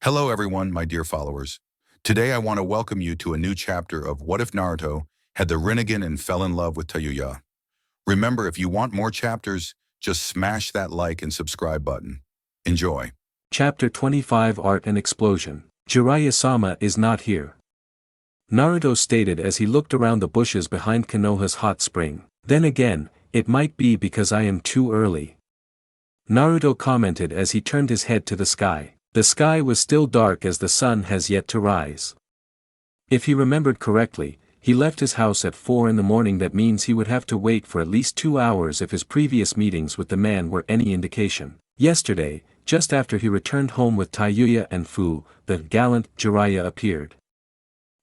Hello everyone, my dear followers. Today I want to welcome you to a new chapter of What If Naruto Had the Rinnegan and Fell in Love with TAYUYA. Remember, if you want more chapters, just smash that like and subscribe button. Enjoy. Chapter 25 Art and Explosion. Jiraiya-sama is not here. Naruto stated as he looked around the bushes behind Konoha's hot spring. Then again, it might be because I am too early. Naruto commented as he turned his head to the sky. The sky was still dark as the sun has yet to rise. If he remembered correctly, he left his house at 4 in the morning. That means he would have to wait for at least 2 hours if his previous meetings with the man were any indication. Yesterday, just after he returned home with TAYUYA and Fu, the gallant Jiraiya appeared.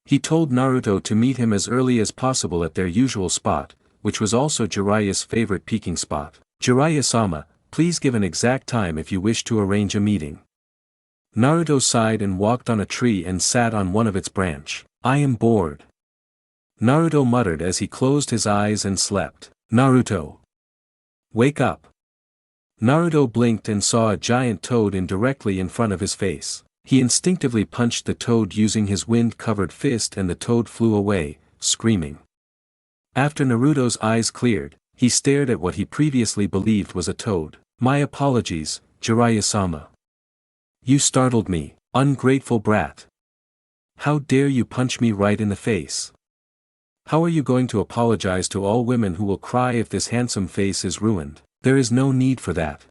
He told Naruto to meet him as early as possible at their usual spot, which was also Jiraiya's favorite peeking spot. Jiraiya-sama, please give an exact time if you wish to arrange a meeting. Naruto sighed and walked on a tree and sat on one of its branch. I am bored. Naruto muttered as he closed his eyes and slept. Naruto! Wake up! Naruto blinked and saw a giant toad directly in front of his face. He instinctively punched the toad using his wind-covered fist and the toad flew away, screaming. After Naruto's eyes cleared, he stared at what he previously believed was a toad. My apologies, Jiraiya-sama. You startled me, ungrateful brat. How dare you punch me right in the face? How are you going to apologize to all women who will cry if this handsome face is ruined? There is no need for that.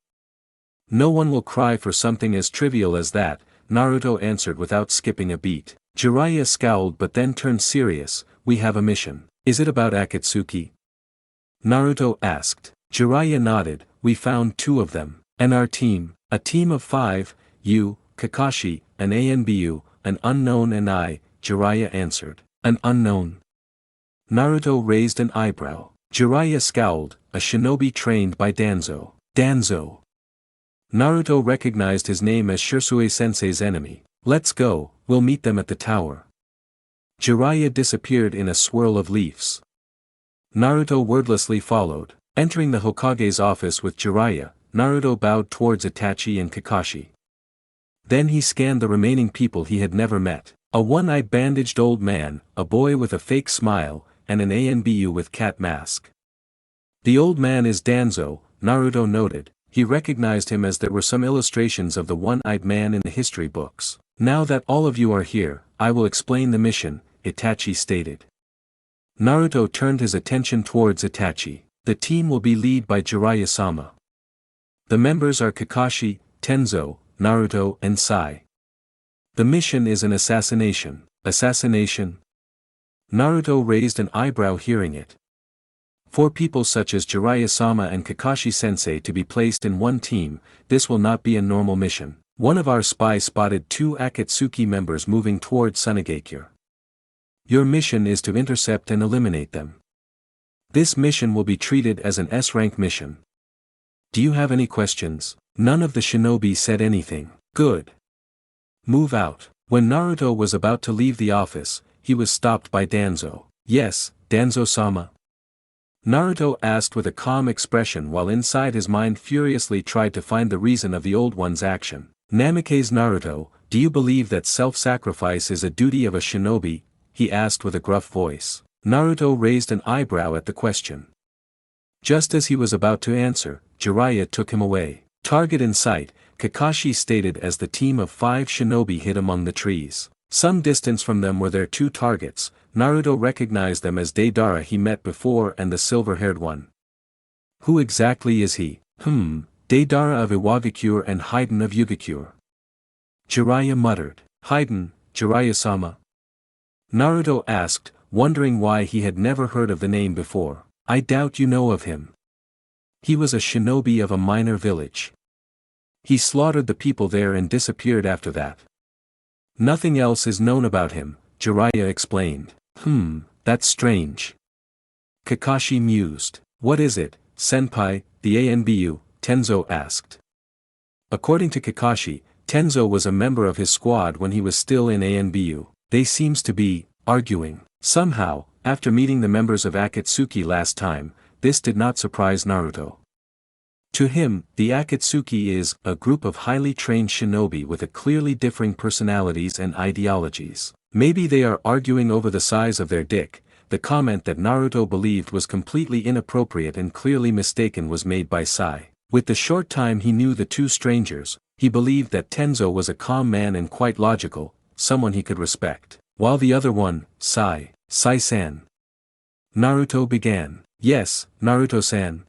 No one will cry for something as trivial as that, Naruto answered without skipping a beat. Jiraiya scowled but then turned serious. We have a mission. Is it about Akatsuki? Naruto asked. Jiraiya nodded. We found 2 of them. And our team, a team of 5, you, Kakashi, an ANBU, an unknown and I, Jiraiya answered. An unknown? Naruto raised an eyebrow. Jiraiya scowled, a shinobi trained by Danzo. Danzo. Naruto recognized his name as Shisui-sensei's enemy. Let's go, we'll meet them at the tower. Jiraiya disappeared in a swirl of leaves. Naruto wordlessly followed. Entering the Hokage's office with Jiraiya, Naruto bowed towards Itachi and Kakashi. Then he scanned the remaining people he had never met. A one-eyed bandaged old man, a boy with a fake smile, and an ANBU with cat mask. The old man is Danzo, Naruto noted. He recognized him as there were some illustrations of the one-eyed man in the history books. Now that all of you are here, I will explain the mission, Itachi stated. Naruto turned his attention towards Itachi. The team will be led by Jiraiya-sama. The members are Kakashi, Tenzo, Naruto and Sai. The mission is an assassination. Assassination? Naruto raised an eyebrow hearing it. For people such as Jiraiya-sama and Kakashi-sensei to be placed in one team, this will not be a normal mission. One of our spies spotted 2 Akatsuki members moving towards Tsunade. Your mission is to intercept and eliminate them. This mission will be treated as an S-rank mission. Do you have any questions? None of the shinobi said anything. Good. Move out. When Naruto was about to leave the office, he was stopped by Danzo. Yes, Danzo-sama? Naruto asked with a calm expression while inside his mind furiously tried to find the reason of the old one's action. Namikaze Naruto, do you believe that self-sacrifice is a duty of a shinobi? He asked with a gruff voice. Naruto raised an eyebrow at the question. Just as he was about to answer, Jiraiya took him away. Target in sight, Kakashi stated as the team of 5 shinobi hid among the trees. Some distance from them were their 2 targets. Naruto recognized them as Deidara he met before and the silver-haired one. Who exactly is he? Deidara of Iwagakure and Haiden of Yugakure. Jiraiya muttered. Haiden, Jiraiya-sama? Naruto asked, wondering why he had never heard of the name before. I doubt you know of him. He was a shinobi of a minor village. He slaughtered the people there and disappeared after that. Nothing else is known about him, Jiraiya explained. That's strange. Kakashi mused. What is it, senpai, the ANBU, Tenzo asked. According to Kakashi, Tenzo was a member of his squad when he was still in ANBU. They seems to be arguing. Somehow, after meeting the members of Akatsuki last time, this did not surprise Naruto. To him, the Akatsuki is a group of highly trained shinobi with a clearly differing personalities and ideologies. Maybe they are arguing over the size of their dick. The comment that Naruto believed was completely inappropriate and clearly mistaken was made by Sai. With the short time he knew the two strangers, he believed that Tenzo was a calm man and quite logical, someone he could respect. While the other one, Sai-san. Naruto began. Yes, Naruto-san.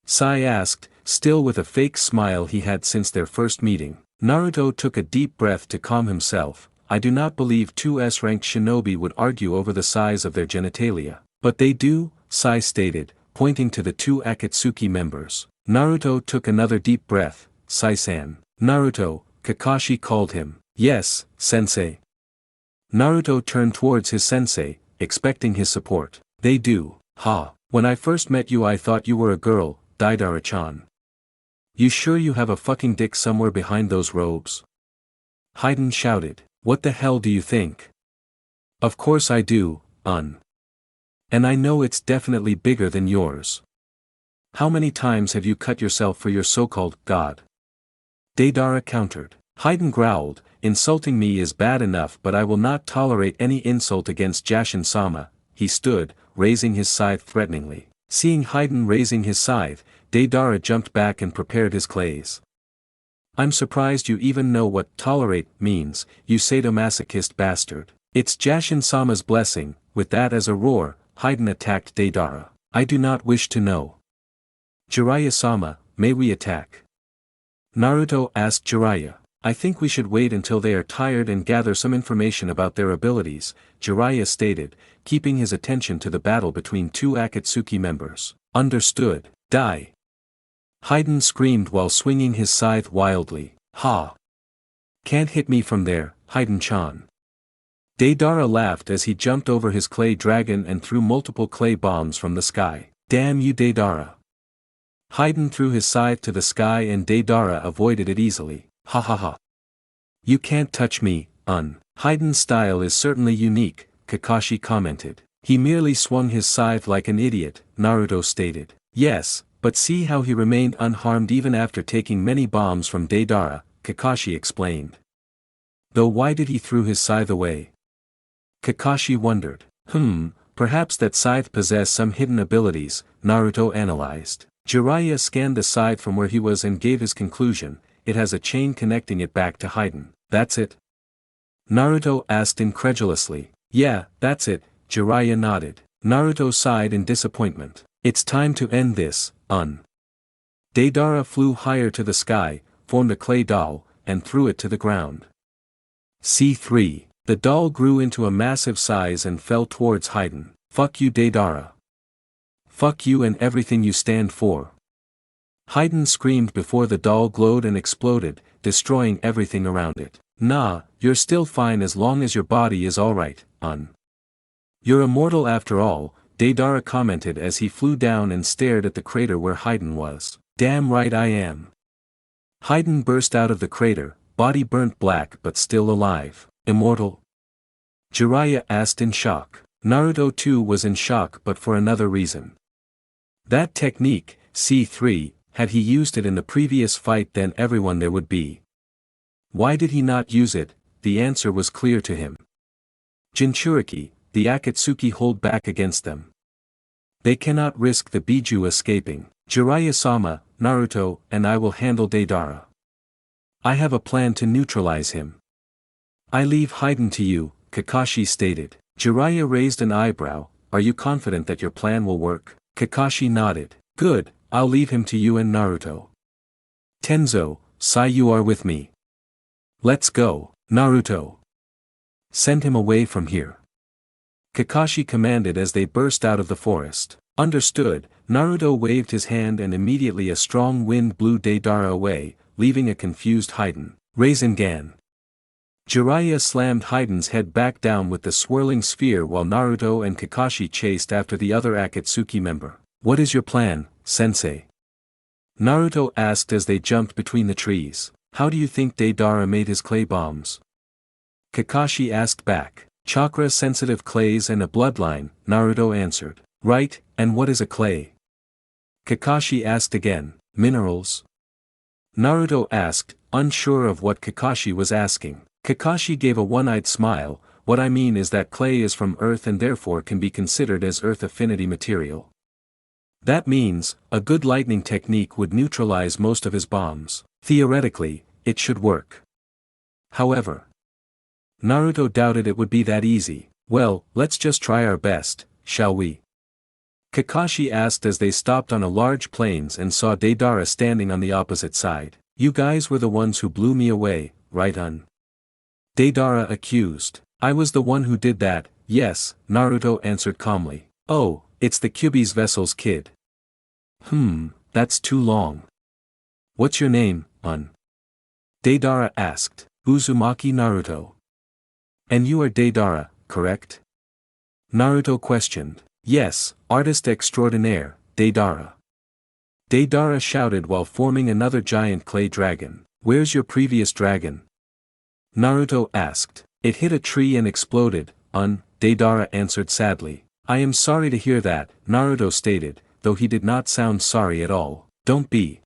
Sai asked, still with a fake smile he had since their first meeting. Naruto took a deep breath to calm himself. I do not believe two S-ranked shinobi would argue over the size of their genitalia. But they do, Sai stated, pointing to the two Akatsuki members. Naruto took another deep breath. Sai-san. Naruto, Kakashi called him. Yes, sensei. Naruto turned towards his sensei, expecting his support. They do. Ha. When I first met you I thought you were a girl, Deidara-chan. You sure you have a fucking dick somewhere behind those robes? Haiden shouted. What the hell do you think? Of course I do, And I know it's definitely bigger than yours. How many times have you cut yourself for your so-called god? Deidara countered. Haiden growled, insulting me is bad enough but I will not tolerate any insult against Jashin-sama. He stood, raising his scythe threateningly. Seeing Haiden raising his scythe, Deidara jumped back and prepared his clays. I'm surprised you even know what tolerate means, you sadomasochist bastard. It's Jashin-sama's blessing. With that as a roar, Haiden attacked Deidara. I do not wish to know. Jiraiya-sama, may we attack? Naruto asked Jiraiya. I think we should wait until they are tired and gather some information about their abilities, Jiraiya stated, keeping his attention to the battle between two Akatsuki members. Understood. Die. Haiden screamed while swinging his scythe wildly. Ha! Can't hit me from there, Haiden-chan. Deidara laughed as he jumped over his clay dragon and threw multiple clay bombs from the sky. Damn you Deidara. Haiden threw his scythe to the sky and Deidara avoided it easily. Ha ha ha. You can't touch me, Haiden's style is certainly unique, Kakashi commented. He merely swung his scythe like an idiot, Naruto stated. Yes, but see how he remained unharmed even after taking many bombs from Deidara, Kakashi explained. Though why did he throw his scythe away? Kakashi wondered. Perhaps that scythe possessed some hidden abilities, Naruto analyzed. Jiraiya scanned the scythe from where he was and gave his conclusion. It has a chain connecting it back to Haiden. That's it? Naruto asked incredulously. Yeah, that's it, Jiraiya nodded. Naruto sighed in disappointment. It's time to end this, Deidara flew higher to the sky, formed a clay doll, and threw it to the ground. C3. The doll grew into a massive size and fell towards Haiden. Fuck you Deidara. Fuck you and everything you stand for. Haiden screamed before the doll glowed and exploded, destroying everything around it. Nah, you're still fine as long as your body is alright, You're immortal after all, Deidara commented as he flew down and stared at the crater where Haiden was. Damn right I am. Haiden burst out of the crater, body burnt black but still alive. Immortal? Jiraiya asked in shock. Naruto too was in shock but for another reason. That technique, C3, had he used it in the previous fight then everyone there would be. Why did he not use it? The answer was clear to him. Jinchuriki, the Akatsuki hold back against them. They cannot risk the Biju escaping. Jiraiya-sama, Naruto, and I will handle Deidara. I have a plan to neutralize him. I leave Haiden to you, Kakashi stated. Jiraiya raised an eyebrow. Are you confident that your plan will work? Kakashi nodded. Good, I'll leave him to you and Naruto. Tenzo, Sai you are with me. Let's go, Naruto. Send him away from here. Kakashi commanded as they burst out of the forest. Understood, Naruto waved his hand and immediately a strong wind blew Deidara away, leaving a confused Haiden. Rasengan. Jiraiya slammed Haiden's head back down with the swirling sphere while Naruto and Kakashi chased after the other Akatsuki member. What is your plan, sensei? Naruto asked as they jumped between the trees. How do you think Deidara made his clay bombs? Kakashi asked back. Chakra-sensitive clays and a bloodline, Naruto answered. Right, and what is a clay? Kakashi asked again. Minerals? Naruto asked, unsure of what Kakashi was asking. Kakashi gave a one-eyed smile. What I mean is that clay is from Earth and therefore can be considered as Earth affinity material. That means, a good lightning technique would neutralize most of his bombs. Theoretically, it should work. However, Naruto doubted it would be that easy. Well, let's just try our best, shall we? Kakashi asked as they stopped on a large plains and saw Deidara standing on the opposite side. You guys were the ones who blew me away, right on? Deidara accused. I was the one who did that, yes, Naruto answered calmly. Oh, it's the Kyuubi's vessel's kid. That's too long. What's your name, Un? Deidara asked. Uzumaki Naruto. And you are Deidara, correct? Naruto questioned. Yes, artist extraordinaire, Deidara. Deidara shouted while forming another giant clay dragon. Where's your previous dragon? Naruto asked. It hit a tree and exploded, Deidara answered sadly. I am sorry to hear that, Naruto stated, though he did not sound sorry at all. Don't be.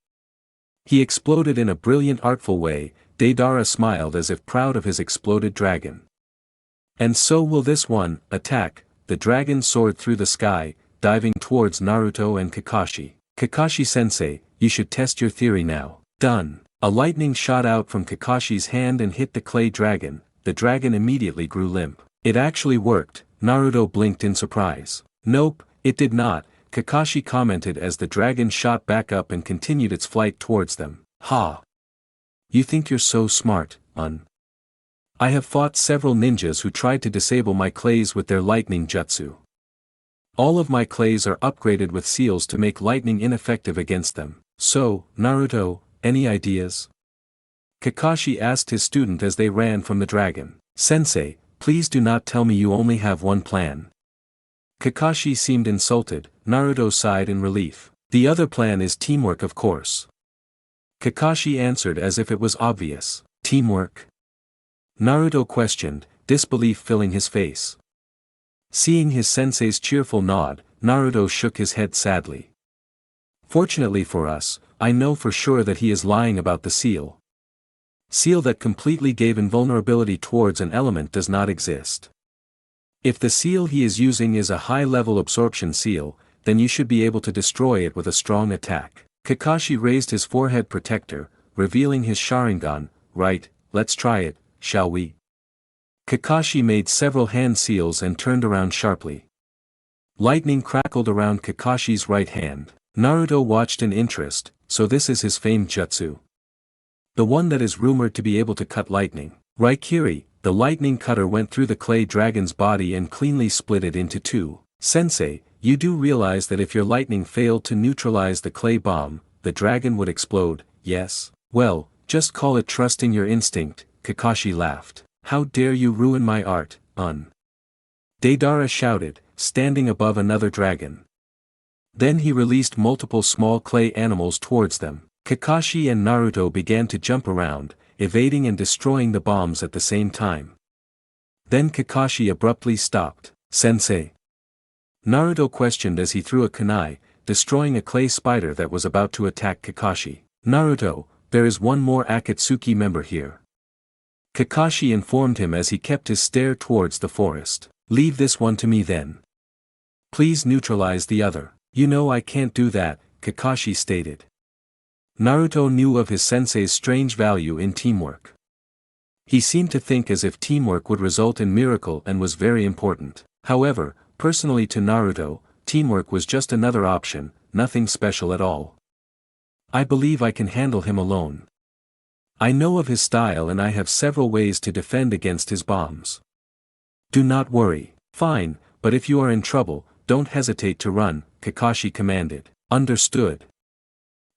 He exploded in a brilliant artful way. Deidara smiled as if proud of his exploded dragon. And so will this one, attack. The dragon soared through the sky, diving towards Naruto and Kakashi. Kakashi-sensei, you should test your theory now. Done. A lightning shot out from Kakashi's hand and hit the clay dragon. The dragon immediately grew limp. It actually worked, Naruto blinked in surprise. Nope, it did not, Kakashi commented as the dragon shot back up and continued its flight towards them. Ha! You think you're so smart, Un? I have fought several ninjas who tried to disable my clays with their lightning jutsu. All of my clays are upgraded with seals to make lightning ineffective against them. So, Naruto, any ideas? Kakashi asked his student as they ran from the dragon. Sensei, please do not tell me you only have one plan. Kakashi seemed insulted. Naruto sighed in relief. The other plan is teamwork, of course. Kakashi answered as if it was obvious. Teamwork? Naruto questioned, disbelief filling his face. Seeing his sensei's cheerful nod, Naruto shook his head sadly. Fortunately for us, I know for sure that he is lying about the seal. Seal that completely gave invulnerability towards an element does not exist. If the seal he is using is a high-level absorption seal, then you should be able to destroy it with a strong attack. Kakashi raised his forehead protector, revealing his Sharingan. Right, let's try it, shall we? Kakashi made several hand seals and turned around sharply. Lightning crackled around Kakashi's right hand. Naruto watched in interest. So this is his famed jutsu. The one that is rumored to be able to cut lightning. Raikiri, the lightning cutter went through the clay dragon's body and cleanly split it into two. Sensei, you do realize that if your lightning failed to neutralize the clay bomb, the dragon would explode, yes? Well, just call it trusting your instinct, Kakashi laughed. How dare you ruin my art, Un? Deidara shouted, standing above another dragon. Then he released multiple small clay animals towards them. Kakashi and Naruto began to jump around, evading and destroying the bombs at the same time. Then Kakashi abruptly stopped. Sensei? Naruto questioned as he threw a kunai, destroying a clay spider that was about to attack Kakashi. Naruto, there is one more Akatsuki member here. Kakashi informed him as he kept his stare towards the forest. Leave this one to me then. Please neutralize the other. You know I can't do that, Kakashi stated. Naruto knew of his sensei's strange value in teamwork. He seemed to think as if teamwork would result in miracle and was very important. However, personally to Naruto, teamwork was just another option, nothing special at all. I believe I can handle him alone. I know of his style and I have several ways to defend against his bombs. Do not worry. Fine, but if you are in trouble, don't hesitate to run, Kakashi commanded. Understood.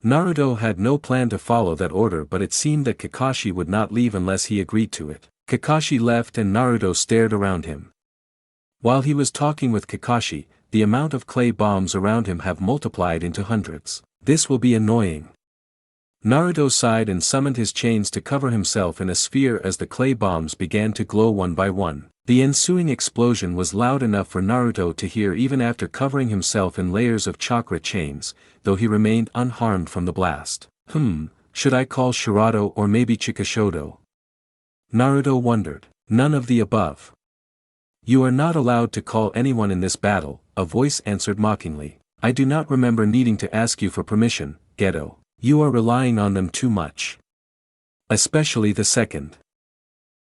Naruto had no plan to follow that order, but it seemed that Kakashi would not leave unless he agreed to it. Kakashi left and Naruto stared around him. While he was talking with Kakashi, the amount of clay bombs around him have multiplied into hundreds. This will be annoying. Naruto sighed and summoned his chains to cover himself in a sphere as the clay bombs began to glow one by one. The ensuing explosion was loud enough for Naruto to hear even after covering himself in layers of chakra chains, though he remained unharmed from the blast. Should I call Shirato or maybe Chikashodo? Naruto wondered. None of the above. You are not allowed to call anyone in this battle, a voice answered mockingly. I do not remember needing to ask you for permission, Geto. You are relying on them too much. Especially the second.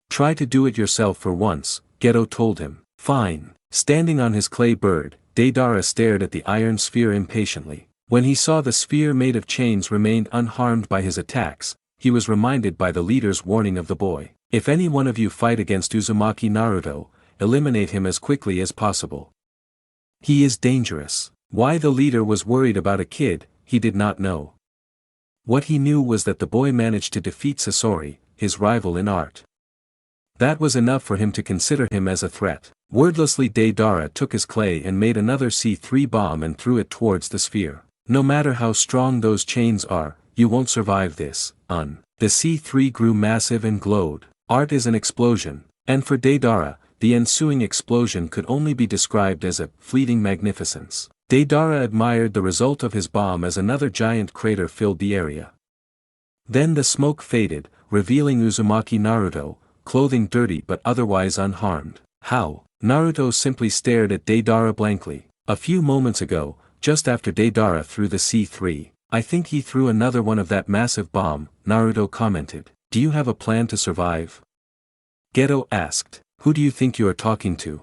Try to do it yourself for once, Geto told him. Fine. Standing on his clay bird, Deidara stared at the iron sphere impatiently. When he saw the sphere made of chains remained unharmed by his attacks, he was reminded by the leader's warning of the boy. If any one of you fight against Uzumaki Naruto, eliminate him as quickly as possible. He is dangerous. Why the leader was worried about a kid, he did not know. What he knew was that the boy managed to defeat Sasori, his rival in art. That was enough for him to consider him as a threat. Wordlessly Deidara took his clay and made another C3 bomb and threw it towards the sphere. No matter how strong those chains are, you won't survive this, The C3 grew massive and glowed. Art is an explosion, and for Deidara, the ensuing explosion could only be described as a fleeting magnificence. Deidara admired the result of his bomb as another giant crater filled the area. Then the smoke faded, revealing Uzumaki Naruto, clothing dirty but otherwise unharmed. How? Naruto simply stared at Deidara blankly. A few moments ago, just after Deidara threw the C3, I think he threw another one of that massive bomb, Naruto commented. Do you have a plan to survive? Geto asked. Who do you think you are talking to?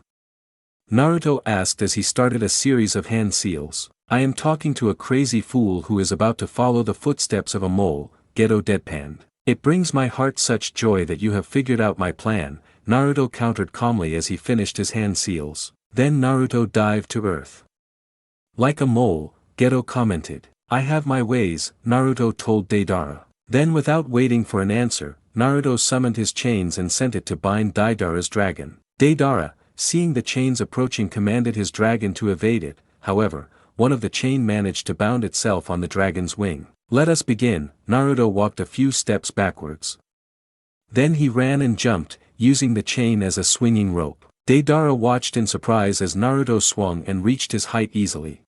Naruto asked as he started a series of hand seals. I am talking to a crazy fool who is about to follow the footsteps of a mole, Geto deadpanned. It brings my heart such joy that you have figured out my plan, Naruto countered calmly as he finished his hand seals. Then Naruto dived to earth. Like a mole, Geto commented. I have my ways, Naruto told Deidara. Then without waiting for an answer, Naruto summoned his chains and sent it to bind Deidara's dragon. Deidara, seeing the chains approaching, commanded his dragon to evade it. However, one of the chain managed to bound itself on the dragon's wing. Let us begin. Naruto walked a few steps backwards. Then he ran and jumped, using the chain as a swinging rope. Deidara watched in surprise as Naruto swung and reached his height easily.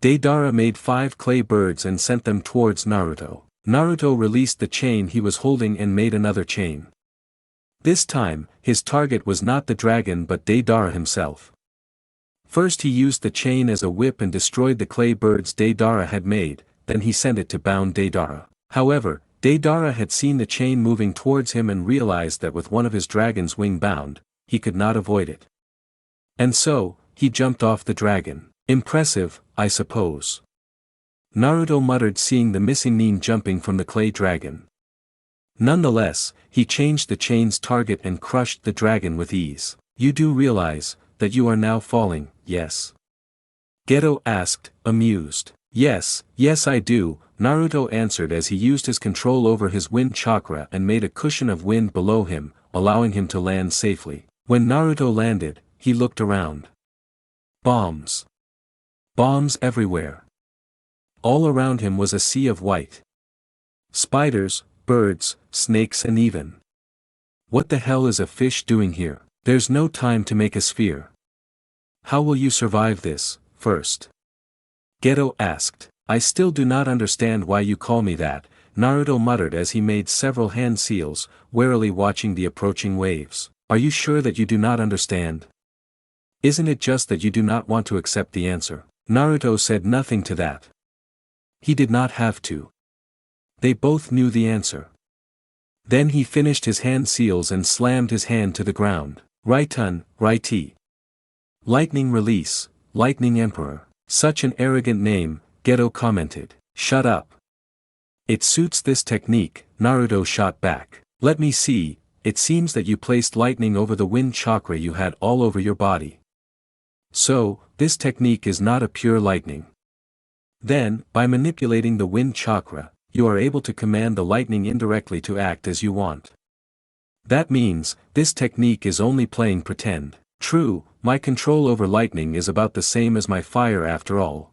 Deidara made 5 clay birds and sent them towards Naruto. Naruto released the chain he was holding and made another chain. This time, his target was not the dragon but Deidara himself. First he used the chain as a whip and destroyed the clay birds Deidara had made, then he sent it to bound Deidara. However, Deidara had seen the chain moving towards him and realized that with one of his dragon's wing bound, he could not avoid it. And so, he jumped off the dragon. Impressive, I suppose. Naruto muttered, seeing the missing Nin jumping from the clay dragon. Nonetheless, he changed the chain's target and crushed the dragon with ease. You do realize that you are now falling, yes? Geto asked, amused. Yes I do, Naruto answered as he used his control over his wind chakra and made a cushion of wind below him, allowing him to land safely. When Naruto landed, he looked around. Bombs. Bombs everywhere. All around him was a sea of white. Spiders, birds, snakes and even. What the hell is a fish doing here? There's no time to make a sphere. How will you survive this, first? Geto asked. I still do not understand why you call me that, Naruto muttered as he made several hand seals, warily watching the approaching waves. Are you sure that you do not understand? Isn't it just that you do not want to accept the answer? Naruto said nothing to that. He did not have to. They both knew the answer. Then he finished his hand seals and slammed his hand to the ground. Raitun, Raiti. Lightning release, Lightning Emperor. Such an arrogant name, Geto commented. Shut up. It suits this technique, Naruto shot back. Let me see, it seems that you placed lightning over the wind chakra you had all over your body. So, this technique is not a pure lightning. Then, by manipulating the wind chakra, you are able to command the lightning indirectly to act as you want. That means, this technique is only playing pretend. True, my control over lightning is about the same as my fire after all.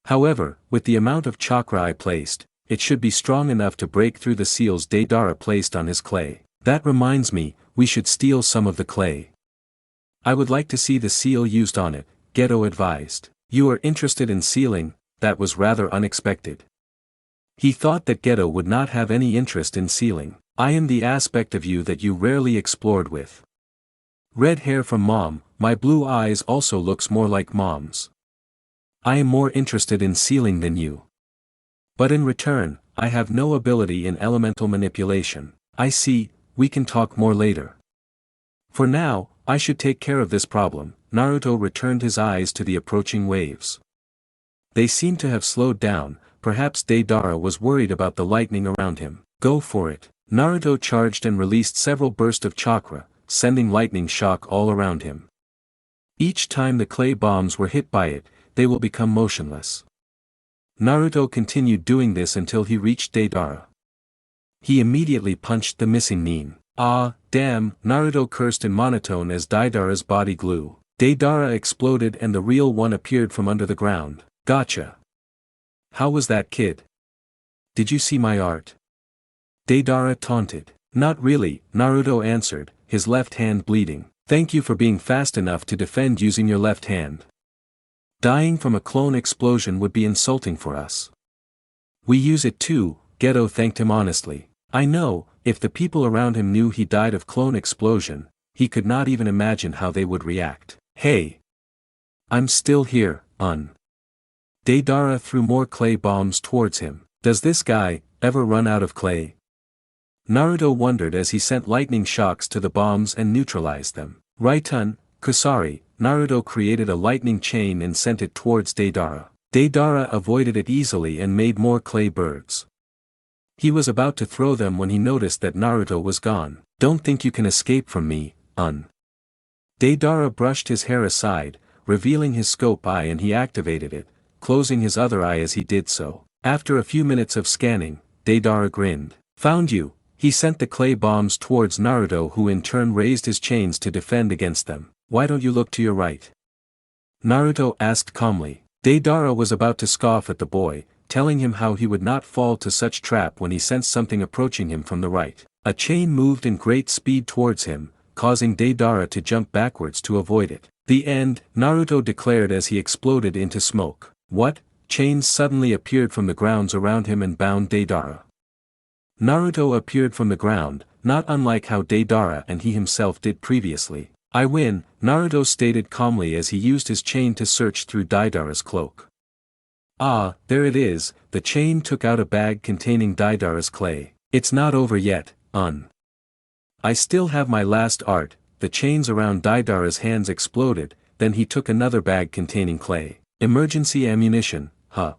However, with the amount of chakra I placed, it should be strong enough to break through the seals Deidara placed on his clay. That reminds me, we should steal some of the clay. I would like to see the seal used on it, Geto advised. You are interested in sealing? That was rather unexpected. He thought that Geto would not have any interest in sealing. I am the aspect of you that you rarely explored with. Red hair from mom, my blue eyes also looks more like mom's. I am more interested in sealing than you. But in return, I have no ability in elemental manipulation. I see, we can talk more later. For now, I should take care of this problem. Naruto returned his eyes to the approaching waves. They seemed to have slowed down, perhaps Deidara was worried about the lightning around him. Go for it. Naruto charged and released several bursts of chakra, sending lightning shock all around him. Each time the clay bombs were hit by it, they will become motionless. Naruto continued doing this until he reached Deidara. He immediately punched the missing Nin. Ah, damn, Naruto cursed in monotone as Deidara's body glue. Deidara exploded and the real one appeared from under the ground. Gotcha. How was that, kid? Did you see my art? Deidara taunted. Not really, Naruto answered, his left hand bleeding. Thank you for being fast enough to defend using your left hand. Dying from a clone explosion would be insulting for us. We use it too, Geto thanked him honestly. I know, if the people around him knew he died of clone explosion, he could not even imagine how they would react. Hey! I'm still here, Deidara threw more clay bombs towards him. Does this guy ever run out of clay? Naruto wondered as he sent lightning shocks to the bombs and neutralized them. Right-un, Kusari, Naruto created a lightning chain and sent it towards Deidara. Deidara avoided it easily and made more clay birds. He was about to throw them when he noticed that Naruto was gone. Don't think you can escape from me, Deidara brushed his hair aside, revealing his scope eye, and he activated it, closing his other eye as he did so. After a few minutes of scanning, Deidara grinned. Found you. He sent the clay bombs towards Naruto, who in turn raised his chains to defend against them. Why don't you look to your right? Naruto asked calmly. Deidara was about to scoff at the boy, telling him how he would not fall to such trap when he sensed something approaching him from the right. A chain moved in great speed towards him, causing Deidara to jump backwards to avoid it. The end, Naruto declared as he exploded into smoke. What? Chains suddenly appeared from the grounds around him and bound Deidara. Naruto appeared from the ground, not unlike how Deidara and he himself did previously. I win, Naruto stated calmly as he used his chain to search through Deidara's cloak. Ah, there it is, the chain took out a bag containing Deidara's clay. It's not over yet, I still have my last art. The chains around Deidara's hands exploded, then he took another bag containing clay. Emergency ammunition, huh?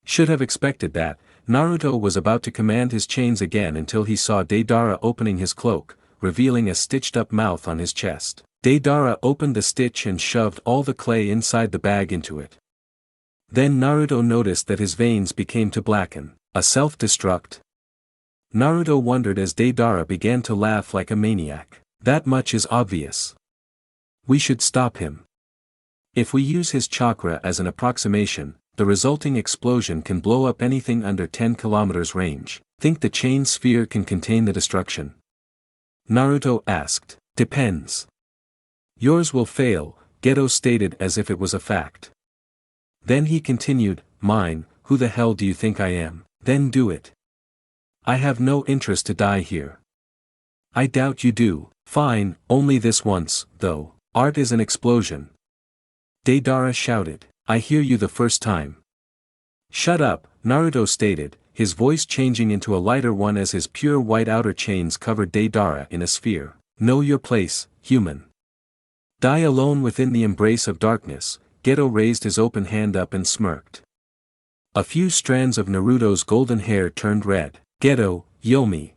Should have expected that. Naruto was about to command his chains again until he saw Deidara opening his cloak, revealing a stitched-up mouth on his chest. Deidara opened the stitch and shoved all the clay inside the bag into it. Then Naruto noticed that his veins began to blacken. A self-destruct? Naruto wondered as Deidara began to laugh like a maniac. That much is obvious. We should stop him. If we use his chakra as an approximation, the resulting explosion can blow up anything under 10 kilometers range. Think the chain sphere can contain the destruction? Naruto asked. Depends. Yours will fail, Geto stated as if it was a fact. Then he continued, mine, who the hell do you think I am? Then do it. I have no interest to die here. I doubt you do. Fine, only this once, though. Art is an explosion. Deidara shouted. I hear you the first time. Shut up, Naruto stated, his voice changing into a lighter one as his pure white outer chains covered Deidara in a sphere. Know your place, human. Die alone within the embrace of darkness. Geto raised his open hand up and smirked. A few strands of Naruto's golden hair turned red. Geto, Yomi.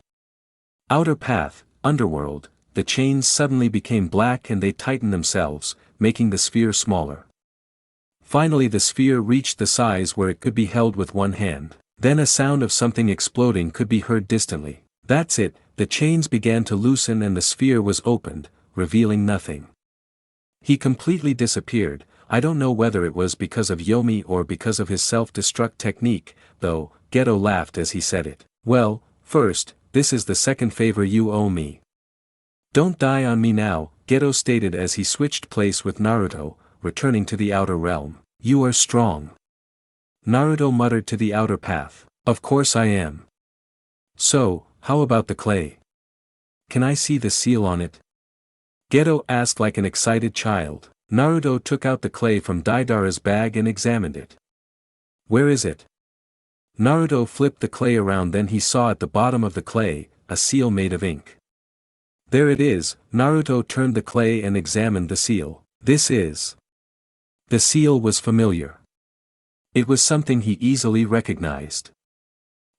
Outer path, underworld, the chains suddenly became black and they tightened themselves, making the sphere smaller. Finally the sphere reached the size where it could be held with one hand. Then a sound of something exploding could be heard distantly. That's it, the chains began to loosen and the sphere was opened, revealing nothing. He completely disappeared. I don't know whether it was because of Yomi or because of his self-destruct technique, though. Geto laughed as he said it. Well, first, this is the second favor you owe me. Don't die on me now, Geto stated as he switched place with Naruto, returning to the outer realm. You are strong. Naruto muttered to the outer path. Of course I am. So, how about the clay? Can I see the seal on it? Geto asked like an excited child. Naruto took out the clay from Deidara's bag and examined it. Where is it? Naruto flipped the clay around, then he saw at the bottom of the clay, a seal made of ink. There it is. Naruto turned the clay and examined the seal. This is. The seal was familiar. It was something he easily recognized.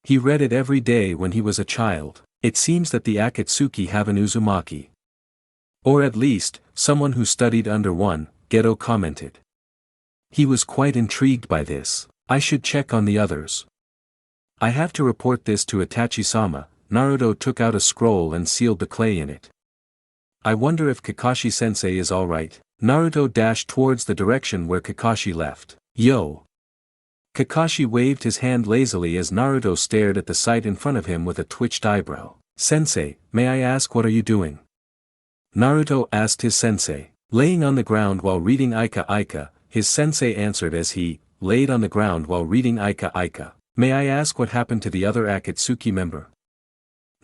He read it every day when he was a child. It seems that the Akatsuki have an Uzumaki. Or at least, someone who studied under one, Geto commented. He was quite intrigued by this. I should check on the others. I have to report this to Itachi-sama. Naruto took out a scroll and sealed the clay in it. I wonder if Kakashi-sensei is alright. Naruto dashed towards the direction where Kakashi left. Yo! Kakashi waved his hand lazily as Naruto stared at the sight in front of him with a twitched eyebrow. Sensei, may I ask what are you doing? Naruto asked his sensei. Laying on the ground while reading Aika Aika, his sensei answered as he laid on the ground while reading Aika Aika. May I ask what happened to the other Akatsuki member?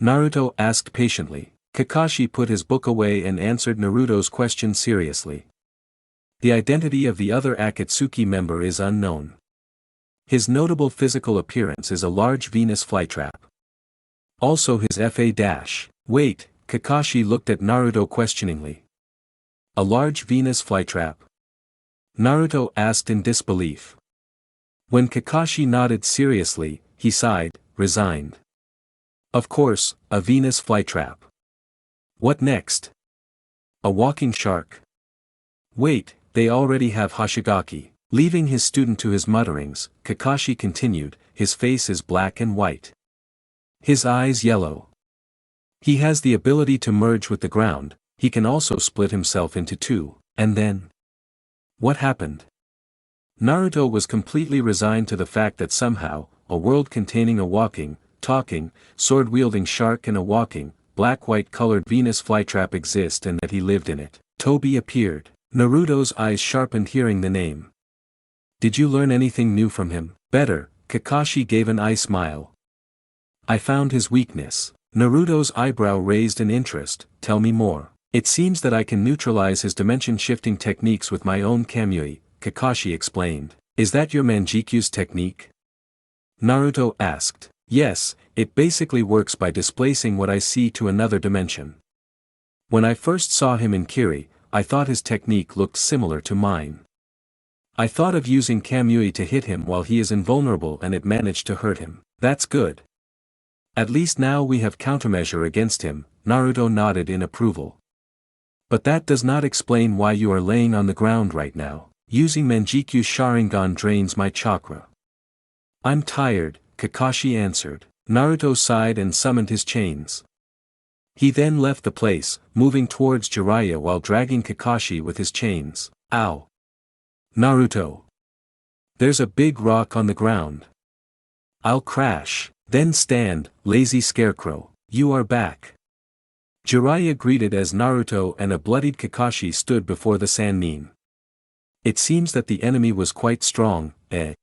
Naruto asked patiently. Kakashi put his book away and answered Naruto's question seriously. The identity of the other Akatsuki member is unknown. His notable physical appearance is a large Venus flytrap. Also his FA-. Wait, Kakashi looked at Naruto questioningly. A large Venus flytrap? Naruto asked in disbelief. When Kakashi nodded seriously, he sighed, resigned. Of course, a Venus flytrap. What next? A walking shark? Wait, they already have Hoshigaki. Leaving his student to his mutterings, Kakashi continued, his face is black and white. His eyes yellow. He has the ability to merge with the ground, he can also split himself into two, and then? What happened? Naruto was completely resigned to the fact that somehow, a world containing a walking, talking, sword-wielding shark and a walking, black-white colored Venus flytrap exist and that he lived in it. Toby appeared. Naruto's eyes sharpened hearing the name. Did you learn anything new from him? Better, Kakashi gave an eye smile. I found his weakness. Naruto's eyebrow raised in interest. Tell me more. It seems that I can neutralize his dimension-shifting techniques with my own Kamui, Kakashi explained. Is that your Manjiku's technique? Naruto asked. Yes, it basically works by displacing what I see to another dimension. When I first saw him in Kiri, I thought his technique looked similar to mine. I thought of using Kamui to hit him while he is invulnerable and it managed to hurt him. That's good. At least now we have countermeasure against him, Naruto nodded in approval. But that does not explain why you are laying on the ground right now. Using Manjiku's Sharingan drains my chakra. I'm tired, Kakashi answered. Naruto sighed and summoned his chains. He then left the place, moving towards Jiraiya while dragging Kakashi with his chains. Ow! Naruto! There's a big rock on the ground. I'll crash. Then stand, lazy scarecrow. You are back. Jiraiya greeted as Naruto and a bloodied Kakashi stood before the Sannin. It seems that the enemy was quite strong, eh?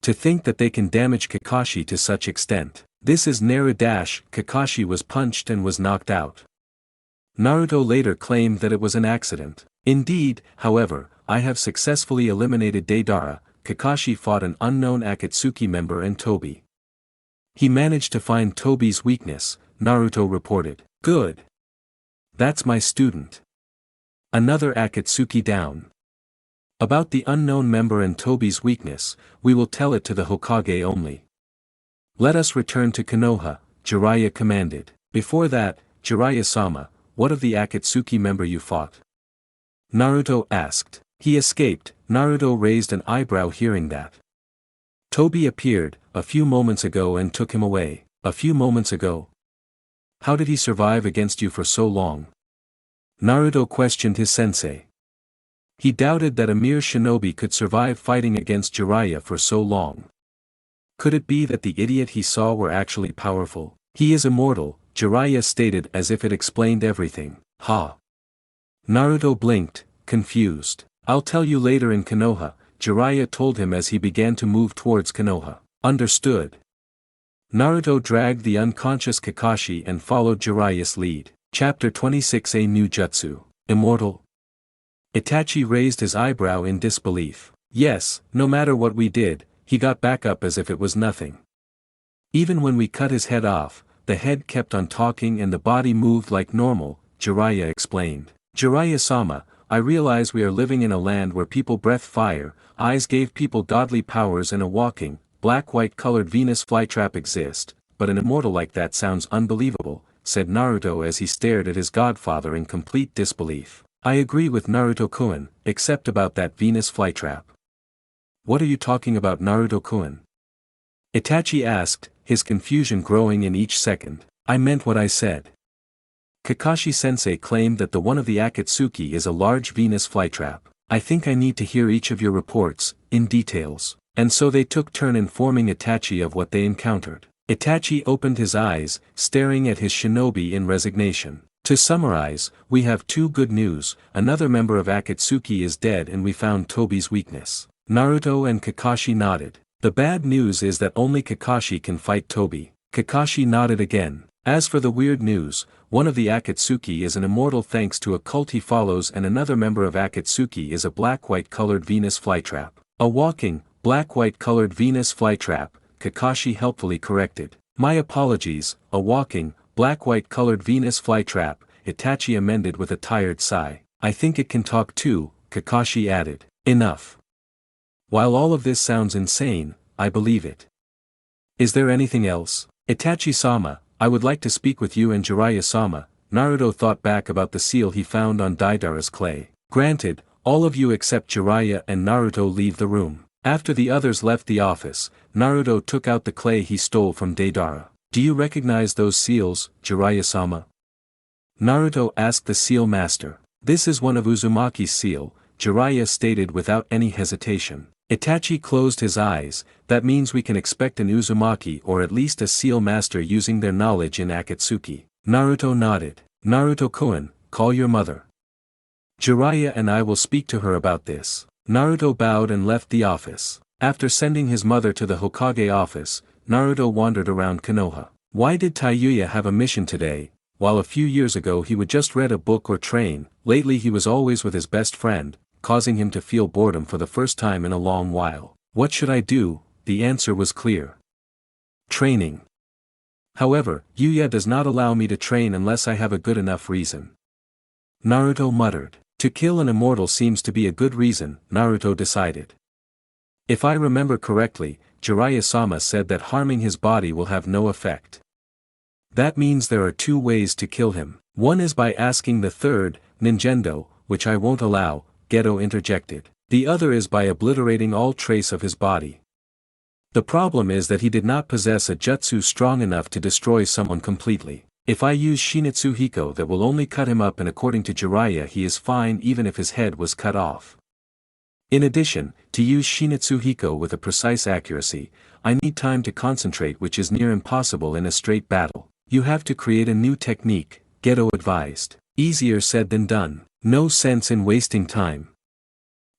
To think that they can damage Kakashi to such extent. This is Naruto. Kakashi was punched and was knocked out. Naruto later claimed that it was an accident. Indeed, however, I have successfully eliminated Deidara. Kakashi fought an unknown Akatsuki member and Toby. He managed to find Toby's weakness, Naruto reported. Good. That's my student. Another Akatsuki down. About the unknown member and Toby's weakness, we will tell it to the Hokage only. Let us return to Konoha, Jiraiya commanded. Before that, Jiraiya-sama, what of the Akatsuki member you fought? Naruto asked. He escaped. Naruto raised an eyebrow hearing that. Toby appeared, a few moments ago and took him away. A few moments ago? How did he survive against you for so long? Naruto questioned his sensei. He doubted that a mere shinobi could survive fighting against Jiraiya for so long. Could it be that the idiot he saw were actually powerful? He is immortal, Jiraiya stated as if it explained everything. Ha! Naruto blinked, confused. I'll tell you later in Konoha, Jiraiya told him as he began to move towards Konoha. Understood. Naruto dragged the unconscious Kakashi and followed Jiraiya's lead. Chapter 26. A New Jutsu. Immortal? Itachi raised his eyebrow in disbelief. Yes, no matter what we did, he got back up as if it was nothing. Even when we cut his head off, the head kept on talking and the body moved like normal, Jiraiya explained. Jiraiya-sama, I realize we are living in a land where people breathe fire, eyes gave people godly powers and a walking, black-white colored Venus flytrap exist, but an immortal like that sounds unbelievable, said Naruto as he stared at his godfather in complete disbelief. I agree with Naruto-kun, except about that Venus flytrap. What are you talking about, Naruto-kun? Itachi asked, his confusion growing in each second. I meant what I said. Kakashi-sensei claimed that the one of the Akatsuki is a large Venus flytrap. I think I need to hear each of your reports, in details. And so they took turn informing Itachi of what they encountered. Itachi opened his eyes, staring at his shinobi in resignation. To summarize, we have two good news, another member of Akatsuki is dead and we found Tobi's weakness. Naruto and Kakashi nodded. The bad news is that only Kakashi can fight Tobi. Kakashi nodded again. As for the weird news, one of the Akatsuki is an immortal thanks to a cult he follows and another member of Akatsuki is a black-white colored Venus flytrap. A walking, black-white colored Venus flytrap, Kakashi helpfully corrected. My apologies, a walking, black-white colored Venus flytrap, Itachi amended with a tired sigh. I think it can talk too, Kakashi added. Enough. While all of this sounds insane, I believe it. Is there anything else? Itachi-sama, I would like to speak with you and Jiraiya-sama. Naruto thought back about the seal he found on Deidara's clay. Granted, all of you except Jiraiya and Naruto leave the room. After the others left the office, Naruto took out the clay he stole from Deidara. Do you recognize those seals, Jiraiya-sama? Naruto asked the seal master. This is one of Uzumaki's seal, Jiraiya stated without any hesitation. Itachi closed his eyes, that means we can expect an Uzumaki or at least a seal master using their knowledge in Akatsuki. Naruto nodded. Naruto-kun, call your mother. Jiraiya and I will speak to her about this. Naruto bowed and left the office. After sending his mother to the Hokage office, Naruto wandered around Konoha. Why did TAYUYA have a mission today? While a few years ago he would just read a book or train, lately he was always with his best friend, causing him to feel boredom for the first time in a long while. What should I do? The answer was clear. Training. However, Yuya does not allow me to train unless I have a good enough reason. Naruto muttered. To kill an immortal seems to be a good reason, Naruto decided. If I remember correctly, Jiraiya-sama said that harming his body will have no effect. That means there are two ways to kill him. One is by asking the third, Ninjendo, which I won't allow, Geto interjected. The other is by obliterating all trace of his body. The problem is that he did not possess a jutsu strong enough to destroy someone completely. If I use Shinetsu Hiko that will only cut him up and according to Jiraiya he is fine even if his head was cut off. In addition, to use Shinetsu Hiko with a precise accuracy, I need time to concentrate which is near impossible in a straight battle. You have to create a new technique, Geto advised. Easier said than done. No sense in wasting time.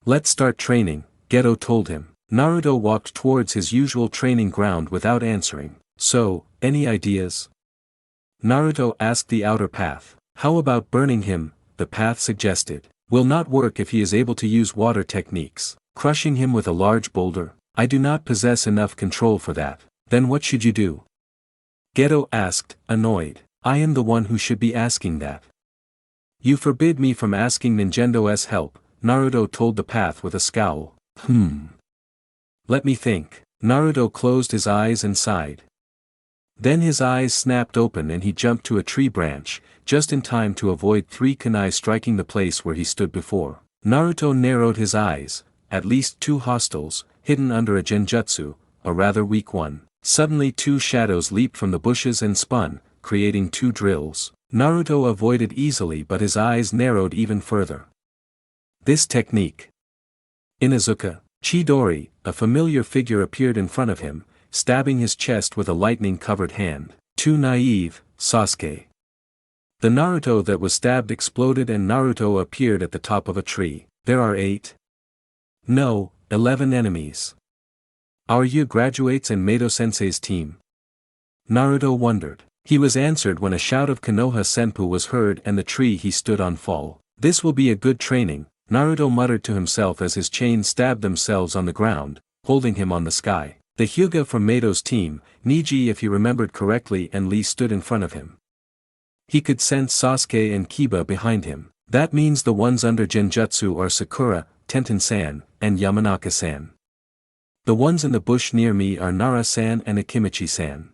Let's start training, Geto told him. Naruto walked towards his usual training ground without answering. So, any ideas? Naruto asked the outer path. How about burning him? The path suggested. Will not work if he is able to use water techniques. Crushing him with a large boulder? I do not possess enough control for that. Then what should you do? Geto asked, annoyed. I am the one who should be asking that. You forbid me from asking Ninjendo's help, Naruto told the path with a scowl. Let me think. Naruto closed his eyes and sighed. Then his eyes snapped open and he jumped to a tree branch, just in time to avoid three kunai striking the place where he stood before. Naruto narrowed his eyes, at least two hostiles, hidden under a genjutsu, a rather weak one. Suddenly two shadows leaped from the bushes and spun, creating two drills. Naruto avoided easily but his eyes narrowed even further. This technique. Inuzuka, Chidori, a familiar figure appeared in front of him, stabbing his chest with a lightning-covered hand. Too naive, Sasuke. The Naruto that was stabbed exploded and Naruto appeared at the top of a tree. There are 8. No, 11 enemies. Are you graduates and Mato-sensei's team? Naruto wondered. He was answered when a shout of Konoha-senpu was heard and the tree he stood on fall. This will be a good training, Naruto muttered to himself as his chains stabbed themselves on the ground, holding him on the sky. The Hyuga from Mato's team, Niji if he remembered correctly, and Lee stood in front of him. He could sense Sasuke and Kiba behind him. That means the ones under Genjutsu are Sakura, Tenten-san, and Yamanaka-san. The ones in the bush near me are Nara-san and Akimichi-san.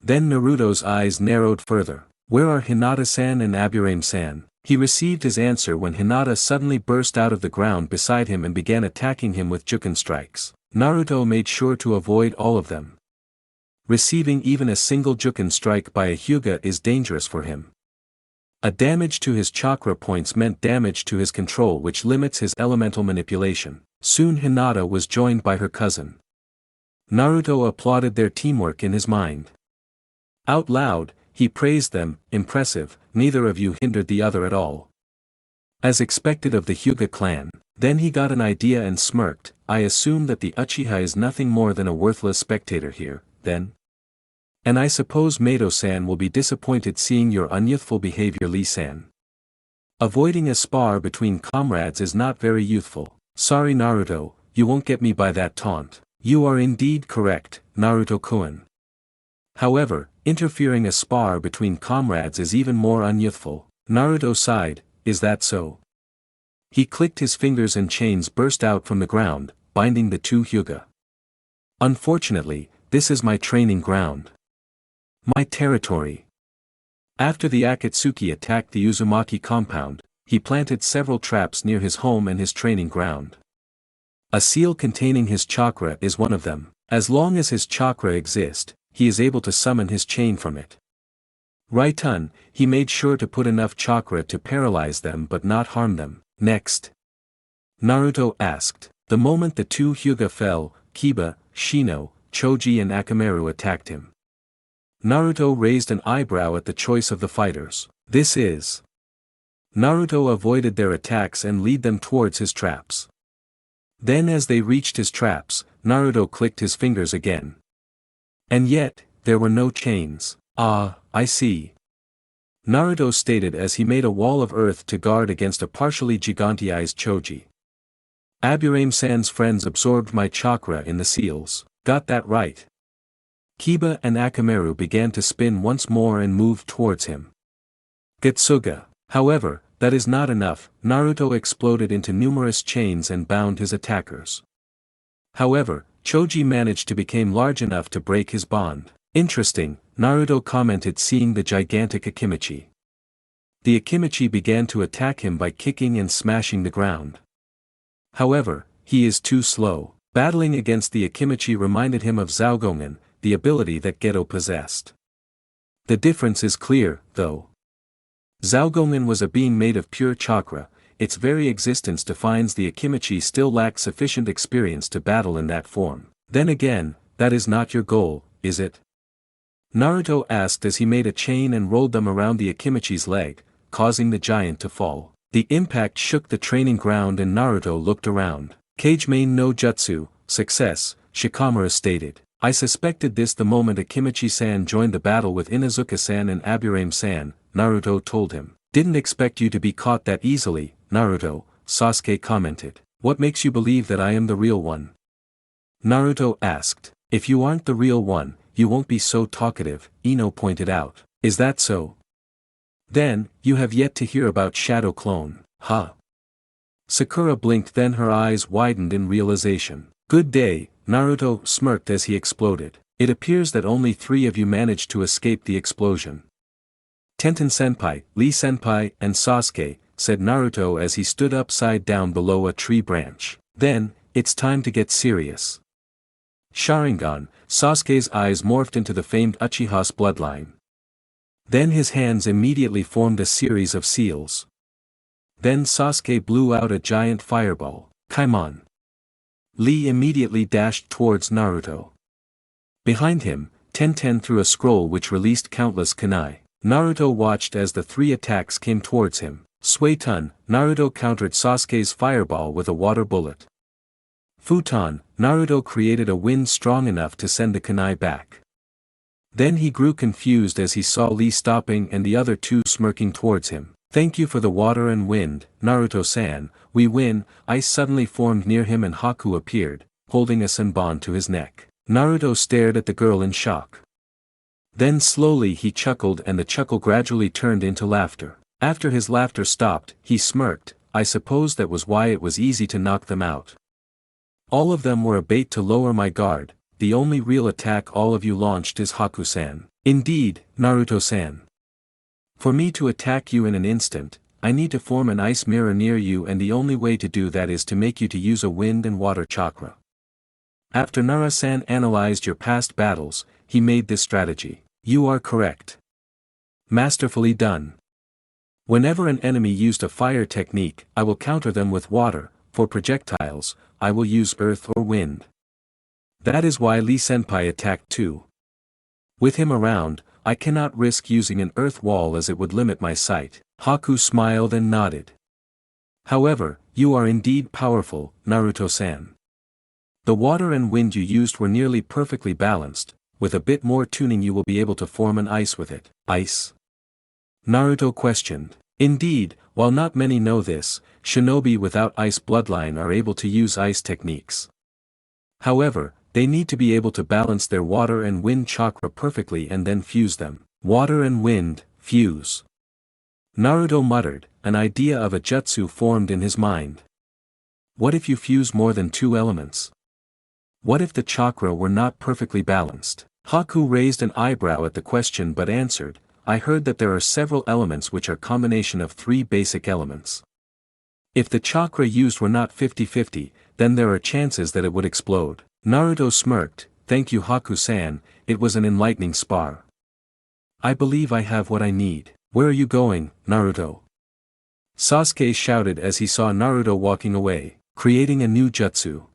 Then Naruto's eyes narrowed further. Where are Hinata-san and Aburame-san? He received his answer when Hinata suddenly burst out of the ground beside him and began attacking him with Juken strikes. Naruto made sure to avoid all of them. Receiving even a single Juken strike by a Hyuga is dangerous for him. A damage to his chakra points meant damage to his control, which limits his elemental manipulation. Soon Hinata was joined by her cousin. Naruto applauded their teamwork in his mind. Out loud, he praised them. Impressive, neither of you hindered the other at all. As expected of the Hyuga clan. Then he got an idea and smirked. I assume that the Uchiha is nothing more than a worthless spectator here, then? And I suppose Mato-san will be disappointed seeing your unyouthful behavior, Lee-san. Avoiding a spar between comrades is not very youthful. Sorry Naruto, you won't get me by that taunt. You are indeed correct, Naruto-kun. However, interfering a spar between comrades is even more unyouthful. Naruto sighed, is that so? He clicked his fingers and chains burst out from the ground, binding the two Hyuga. Unfortunately, this is my training ground. My territory. After the Akatsuki attacked the Uzumaki compound, he planted several traps near his home and his training ground. A seal containing his chakra is one of them. As long as his chakra exists, he is able to summon his chain from it. Raitun, he made sure to put enough chakra to paralyze them but not harm them. Next? Naruto asked. The moment the two Hyuga fell, Kiba, Shino, Choji and Akamaru attacked him. Naruto raised an eyebrow at the choice of the fighters. This is. Naruto avoided their attacks and led them towards his traps. Then as they reached his traps, Naruto clicked his fingers again. And yet, there were no chains. Ah, I see. Naruto stated as he made a wall of earth to guard against a partially gigantized Choji. Aburame-san's friends absorbed my chakra in the seals. Got that right. Kiba and Akamaru began to spin once more and moved towards him. Getsuga. However, that is not enough. Naruto exploded into numerous chains and bound his attackers. However, Choji managed to become large enough to break his bond. Interesting, Naruto commented seeing the gigantic Akimichi. The Akimichi began to attack him by kicking and smashing the ground. However, he is too slow. Battling against the Akimichi reminded him of Zaogongan, the ability that Geto possessed. The difference is clear, though. Zaogongan was a being made of pure chakra. Its very existence defines the Akimichi still lacks sufficient experience to battle in that form. Then again, that is not your goal, is it? Naruto asked as he made a chain and rolled them around the Akimichi's leg, causing the giant to fall. The impact shook the training ground and Naruto looked around. Kage main no jutsu, success, Shikamaru stated. I suspected this the moment Akimichi-san joined the battle with Inuzuka-san and Aburame-san, Naruto told him. Didn't expect you to be caught that easily, Naruto, Sasuke commented. What makes you believe that I am the real one? Naruto asked. If you aren't the real one, you won't be so talkative, Ino pointed out. Is that so? Then, you have yet to hear about Shadow Clone, huh? Sakura blinked, then her eyes widened in realization. Good day, Naruto smirked as he exploded. It appears that only 3 of you managed to escape the explosion. Tenten-senpai, Lee-senpai, and Sasuke, said Naruto as he stood upside down below a tree branch. Then, it's time to get serious. Sharingan, Sasuke's eyes morphed into the famed Uchiha's bloodline. Then his hands immediately formed a series of seals. Then Sasuke blew out a giant fireball. Kaimon. Lee immediately dashed towards Naruto. Behind him, Tenten threw a scroll which released countless kunai. Naruto watched as the 3 attacks came towards him. Suiton, Naruto countered Sasuke's fireball with a water bullet. Futon, Naruto created a wind strong enough to send the kunai back. Then he grew confused as he saw Lee stopping and the other 2 smirking towards him. Thank you for the water and wind, Naruto-san, we win. Ice suddenly formed near him and Haku appeared, holding a senbon to his neck. Naruto stared at the girl in shock. Then slowly he chuckled and the chuckle gradually turned into laughter. After his laughter stopped, he smirked. I suppose that was why it was easy to knock them out. All of them were a bait to lower my guard. The only real attack all of you launched is Haku-san. Indeed, Naruto-san. For me to attack you in an instant, I need to form an ice mirror near you, and the only way to do that is to make you to use a wind and water chakra. After Nara-san analyzed your past battles, he made this strategy. You are correct. Masterfully done. Whenever an enemy used a fire technique, I will counter them with water. For projectiles, I will use earth or wind. That is why Lee Senpai attacked too. With him around, I cannot risk using an earth wall as it would limit my sight. Haku smiled and nodded. However, you are indeed powerful, Naruto-san. The water and wind you used were nearly perfectly balanced. With a bit more tuning you will be able to form an ice with it. Ice? Naruto questioned. Indeed, while not many know this, shinobi without ice bloodline are able to use ice techniques. However, they need to be able to balance their water and wind chakra perfectly and then fuse them. Water and wind, fuse. Naruto muttered, an idea of a jutsu formed in his mind. What if you fuse more than 2 elements? What if the chakra were not perfectly balanced? Haku raised an eyebrow at the question but answered, I heard that there are several elements which are combination of 3 basic elements. If the chakra used were not 50-50, then there are chances that it would explode. Naruto smirked, thank you Haku-san, it was an enlightening spar. I believe I have what I need. Where are you going, Naruto? Sasuke shouted as he saw Naruto walking away, creating a new jutsu.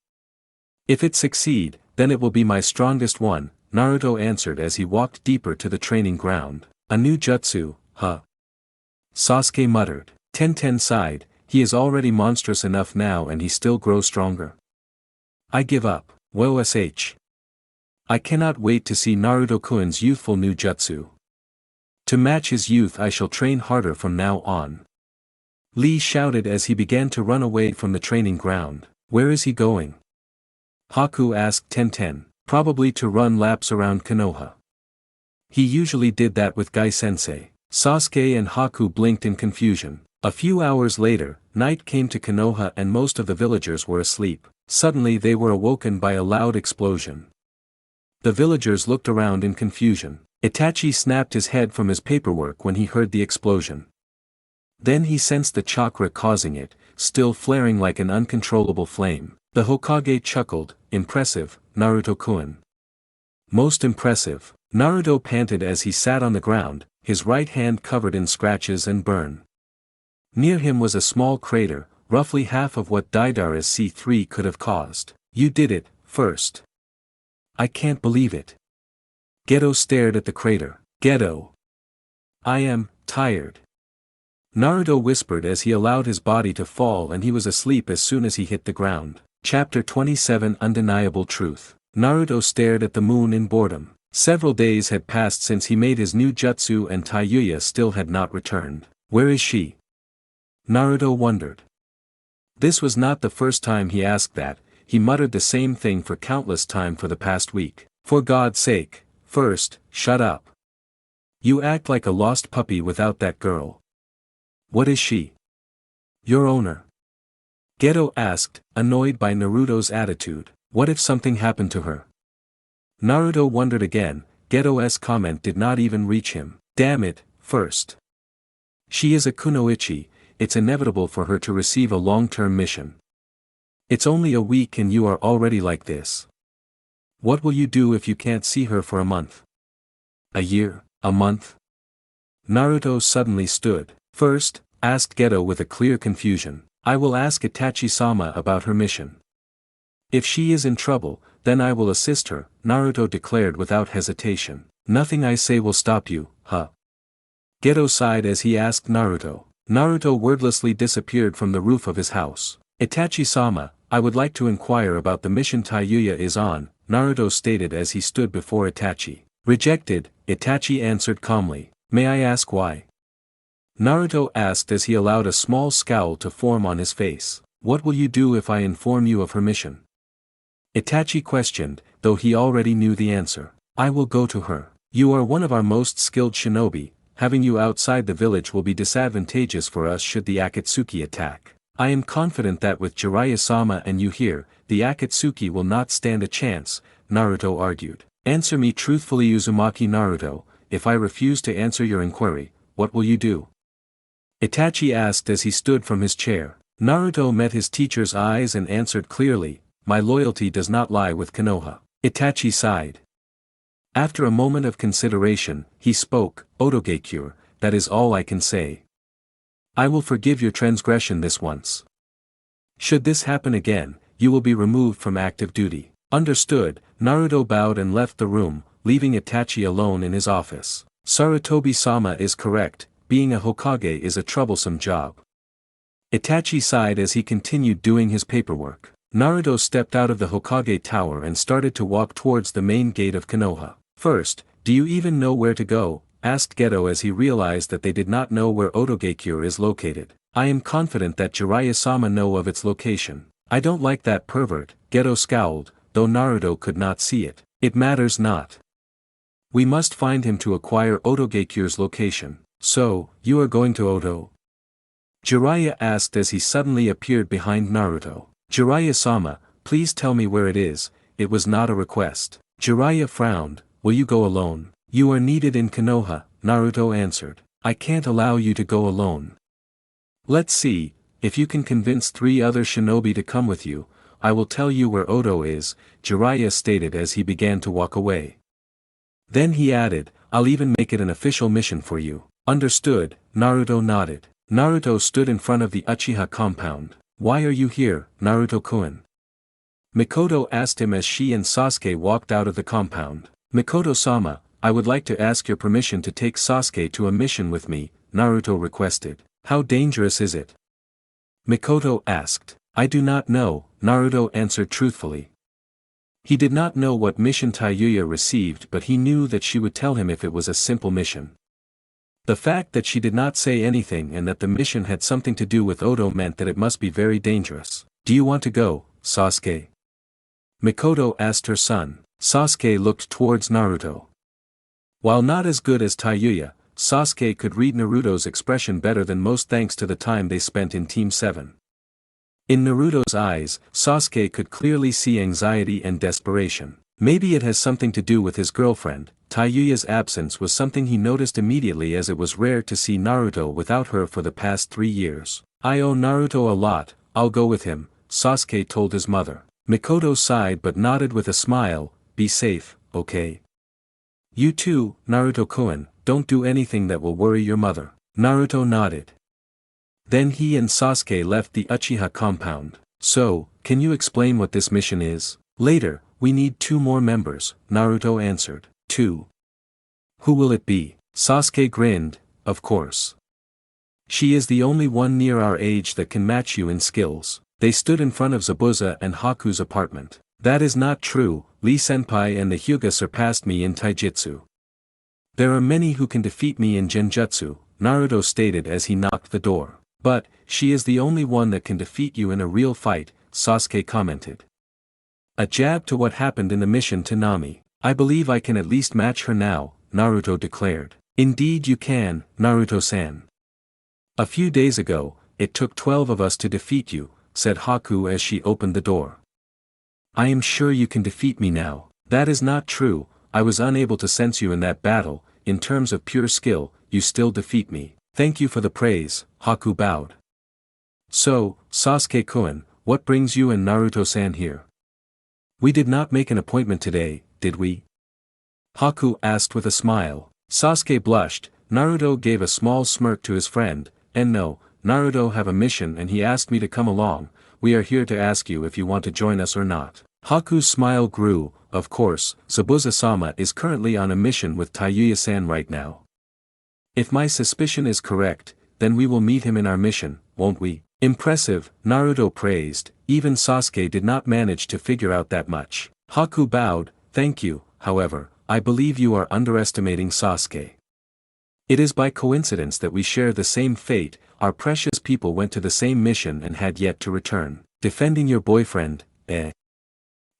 If it succeed, then it will be my strongest one, Naruto answered as he walked deeper to the training ground. A new jutsu, huh? Sasuke muttered. Tenten sighed, he is already monstrous enough now and he still grows stronger. I give up, well sh. I cannot wait to see Naruto-kun's youthful new jutsu. To match his youth I shall train harder from now on. Lee shouted as he began to run away from the training ground. Where is he going? Haku asked Tenten. Probably to run laps around Konoha. He usually did that with Gai-sensei. Sasuke and Haku blinked in confusion. A few hours later, night came to Konoha and most of the villagers were asleep. Suddenly they were awoken by a loud explosion. The villagers looked around in confusion. Itachi snapped his head from his paperwork when he heard the explosion. Then he sensed the chakra causing it, still flaring like an uncontrollable flame. The Hokage chuckled, impressive, Naruto-kun. Most impressive. Naruto panted as he sat on the ground, his right hand covered in scratches and burn. Near him was a small crater, roughly half of what Deidara's C3 could have caused. You did it, first. I can't believe it. Geto stared at the crater. Geto. I am tired. Naruto whispered as he allowed his body to fall and he was asleep as soon as he hit the ground. Chapter 27 Undeniable Truth. Naruto stared at the moon in boredom. Several days had passed since he made his new jutsu and TAYUYA still had not returned. Where is she? Naruto wondered. This was not the first time he asked that, he muttered the same thing for countless time for the past week. For God's sake, first, shut up. You act like a lost puppy without that girl. What is she? Your owner. Geto asked, annoyed by Naruto's attitude. What if something happened to her? Naruto wondered again. Geto's comment did not even reach him. Damn it, first. She is a kunoichi, it's inevitable for her to receive a long-term mission. It's only a week and you are already like this. What will you do if you can't see her for a month? A year, a month? Naruto suddenly stood. First, asked Geto with a clear confusion. I will ask Itachi-sama about her mission. If she is in trouble, then I will assist her, Naruto declared without hesitation. Nothing I say will stop you, huh? Geto sighed as he asked Naruto. Naruto wordlessly disappeared from the roof of his house. Itachi-sama, I would like to inquire about the mission TAYUYA is on, Naruto stated as he stood before Itachi. Rejected, Itachi answered calmly. May I ask why? Naruto asked as he allowed a small scowl to form on his face. What will you do if I inform you of her mission? Itachi questioned, though he already knew the answer. I will go to her. You are one of our most skilled shinobi, having you outside the village will be disadvantageous for us should the Akatsuki attack. I am confident that with Jiraiya-sama and you here, the Akatsuki will not stand a chance, Naruto argued. Answer me truthfully Uzumaki Naruto, if I refuse to answer your inquiry, what will you do? Itachi asked as he stood from his chair. Naruto met his teacher's eyes and answered clearly, my loyalty does not lie with Konoha. Itachi sighed. After a moment of consideration, he spoke, Otogakure, that is all I can say. I will forgive your transgression this once. Should this happen again, you will be removed from active duty. Understood, Naruto bowed and left the room, leaving Itachi alone in his office. Sarutobi-sama is correct, being a Hokage is a troublesome job. Itachi sighed as he continued doing his paperwork. Naruto stepped out of the Hokage tower and started to walk towards the main gate of Konoha. First, do you even know where to go? Asked Geto as he realized that they did not know where Otogakure is located. I am confident that Jiraiya-sama know of its location. I don't like that pervert, Geto scowled, though Naruto could not see it. It matters not. We must find him to acquire Otogakure's location. So, you are going to Oto? Jiraiya asked as he suddenly appeared behind Naruto. Jiraiya-sama, please tell me where it is, it was not a request. Jiraiya frowned, will you go alone? You are needed in Konoha, Naruto answered. I can't allow you to go alone. Let's see, if you can convince 3 other shinobi to come with you, I will tell you where Oto is, Jiraiya stated as he began to walk away. Then he added, I'll even make it an official mission for you. Understood, Naruto nodded. Naruto stood in front of the Uchiha compound. Why are you here, Naruto-kun? Mikoto asked him as she and Sasuke walked out of the compound. Mikoto-sama, I would like to ask your permission to take Sasuke to a mission with me, Naruto requested. How dangerous is it? Mikoto asked. I do not know, Naruto answered truthfully. He did not know what mission TAYUYA received but he knew that she would tell him if it was a simple mission. The fact that she did not say anything and that the mission had something to do with Oto meant that it must be very dangerous. Do you want to go, Sasuke? Mikoto asked her son. Sasuke looked towards Naruto. While not as good as TAYUYA, Sasuke could read Naruto's expression better than most thanks to the time they spent in Team 7. In Naruto's eyes, Sasuke could clearly see anxiety and desperation. Maybe it has something to do with his girlfriend. TAYUYA's absence was something he noticed immediately as it was rare to see Naruto without her for the past 3 years. I owe Naruto a lot, I'll go with him, Sasuke told his mother. Mikoto sighed but nodded with a smile, be safe, okay? You too, Naruto-kun, don't do anything that will worry your mother. Naruto nodded. Then he and Sasuke left the Uchiha compound. So, can you explain what this mission is? Later, we need 2 more members, Naruto answered. 2. Who will it be? Sasuke grinned, of course. She is the only one near our age that can match you in skills. They stood in front of Zabuza and Haku's apartment. That is not true, Lee-senpai and the Hyuga surpassed me in taijutsu. There are many who can defeat me in genjutsu, Naruto stated as he knocked the door. But, she is the only one that can defeat you in a real fight, Sasuke commented. A jab to what happened in the mission to Nami. I believe I can at least match her now, Naruto declared. Indeed you can, Naruto-san. A few days ago, it took 12 of us to defeat you, said Haku as she opened the door. I am sure you can defeat me now. That is not true, I was unable to sense you in that battle, in terms of pure skill, you still defeat me. Thank you for the praise, Haku bowed. So, Sasuke-kun, what brings you and Naruto-san here? We did not make an appointment today, did we? Haku asked with a smile. Sasuke blushed, Naruto gave a small smirk to his friend, and no, Naruto have a mission and he asked me to come along, we are here to ask you if you want to join us or not. Haku's smile grew, of course, Zabuza-sama is currently on a mission with TAYUYA-san right now. If my suspicion is correct, then we will meet him in our mission, won't we? Impressive, Naruto praised. Even Sasuke did not manage to figure out that much. Haku bowed, thank you, however, I believe you are underestimating Sasuke. It is by coincidence that we share the same fate, our precious people went to the same mission and had yet to return. Defending your boyfriend, eh?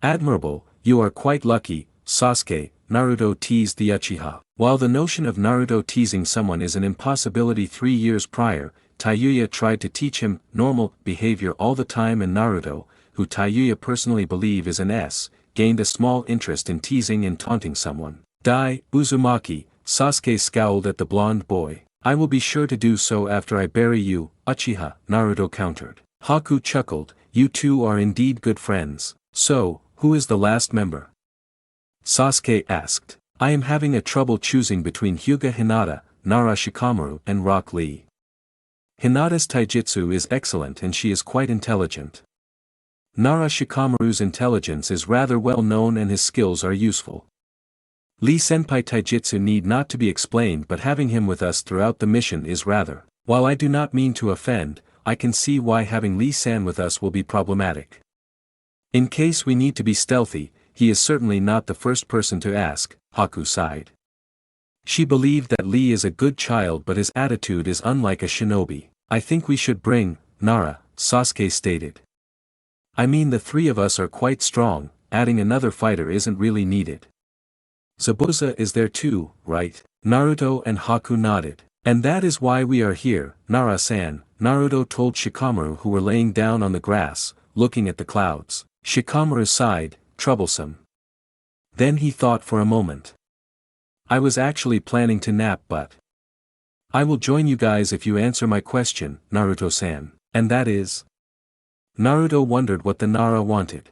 Admirable, you are quite lucky, Sasuke, Naruto teased the Uchiha. While the notion of Naruto teasing someone is an impossibility 3 years prior, TAYUYA tried to teach him normal behavior all the time, and Naruto, who TAYUYA personally believe is an S, gained a small interest in teasing and taunting someone. Dai, Uzumaki, Sasuke scowled at the blonde boy. I will be sure to do so after I bury you, Uchiha, Naruto countered. Haku chuckled, you two are indeed good friends. So, who is the last member? Sasuke asked. I am having a trouble choosing between Hyuga Hinata, Nara Shikamaru and Rock Lee. Hinata's taijutsu is excellent and she is quite intelligent. Nara Shikamaru's intelligence is rather well known and his skills are useful. Lee Senpai taijutsu need not to be explained, but having him with us throughout the mission is rather. While I do not mean to offend, I can see why having Lee-san with us will be problematic. In case we need to be stealthy, he is certainly not the first person to ask, Haku sighed. She believed that Lee is a good child, but his attitude is unlike a shinobi. I think we should bring Nara, Sasuke stated. I mean, the three of us are quite strong, adding another fighter isn't really needed. Zabuza is there too, right? Naruto and Haku nodded. And that is why we are here, Nara-san, Naruto told Shikamaru, who were laying down on the grass, looking at the clouds. Shikamaru sighed, troublesome. Then he thought for a moment. I was actually planning to nap, but I will join you guys if you answer my question, Naruto-san. And that is? Naruto wondered what the Nara wanted.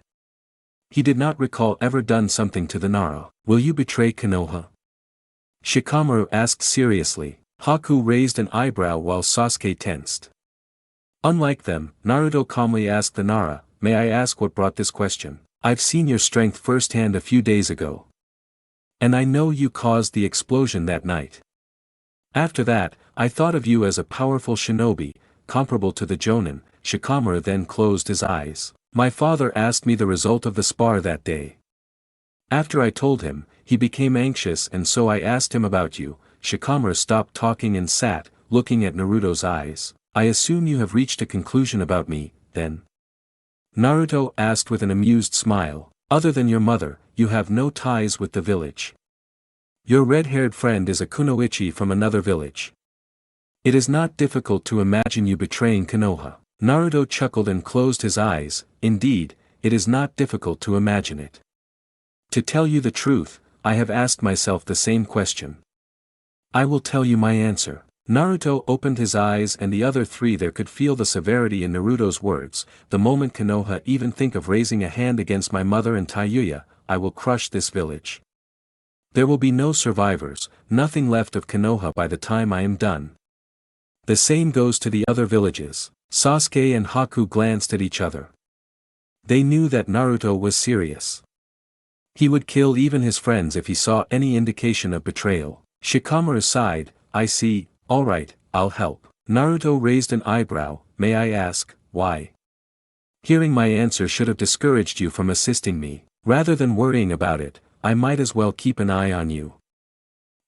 He did not recall ever done something to the Nara. Will you betray Konoha? Shikamaru asked seriously. Haku raised an eyebrow while Sasuke tensed. Unlike them, Naruto calmly asked the Nara, may I ask what brought this question? I've seen your strength firsthand a few days ago. And I know you caused the explosion that night. After that, I thought of you as a powerful shinobi, comparable to the Jonin. Shikamaru then closed his eyes. My father asked me the result of the spar that day. After I told him, he became anxious, and so I asked him about you. Shikamaru stopped talking and sat, looking at Naruto's eyes. I assume you have reached a conclusion about me, then? Naruto asked with an amused smile. Other than your mother, you have no ties with the village. Your red-haired friend is a kunoichi from another village. It is not difficult to imagine you betraying Konoha. Naruto chuckled and closed his eyes. Indeed, it is not difficult to imagine it. To tell you the truth, I have asked myself the same question. I will tell you my answer. Naruto opened his eyes, and the other three there could feel the severity in Naruto's words. The moment Konoha even think of raising a hand against my mother and TAYUYA, I will crush this village. There will be no survivors, nothing left of Konoha by the time I am done. The same goes to the other villages. Sasuke and Haku glanced at each other. They knew that Naruto was serious. He would kill even his friends if he saw any indication of betrayal. Shikamaru sighed, I see, alright, I'll help. Naruto raised an eyebrow, may I ask, why? Hearing my answer should have discouraged you from assisting me. Rather than worrying about it, I might as well keep an eye on you,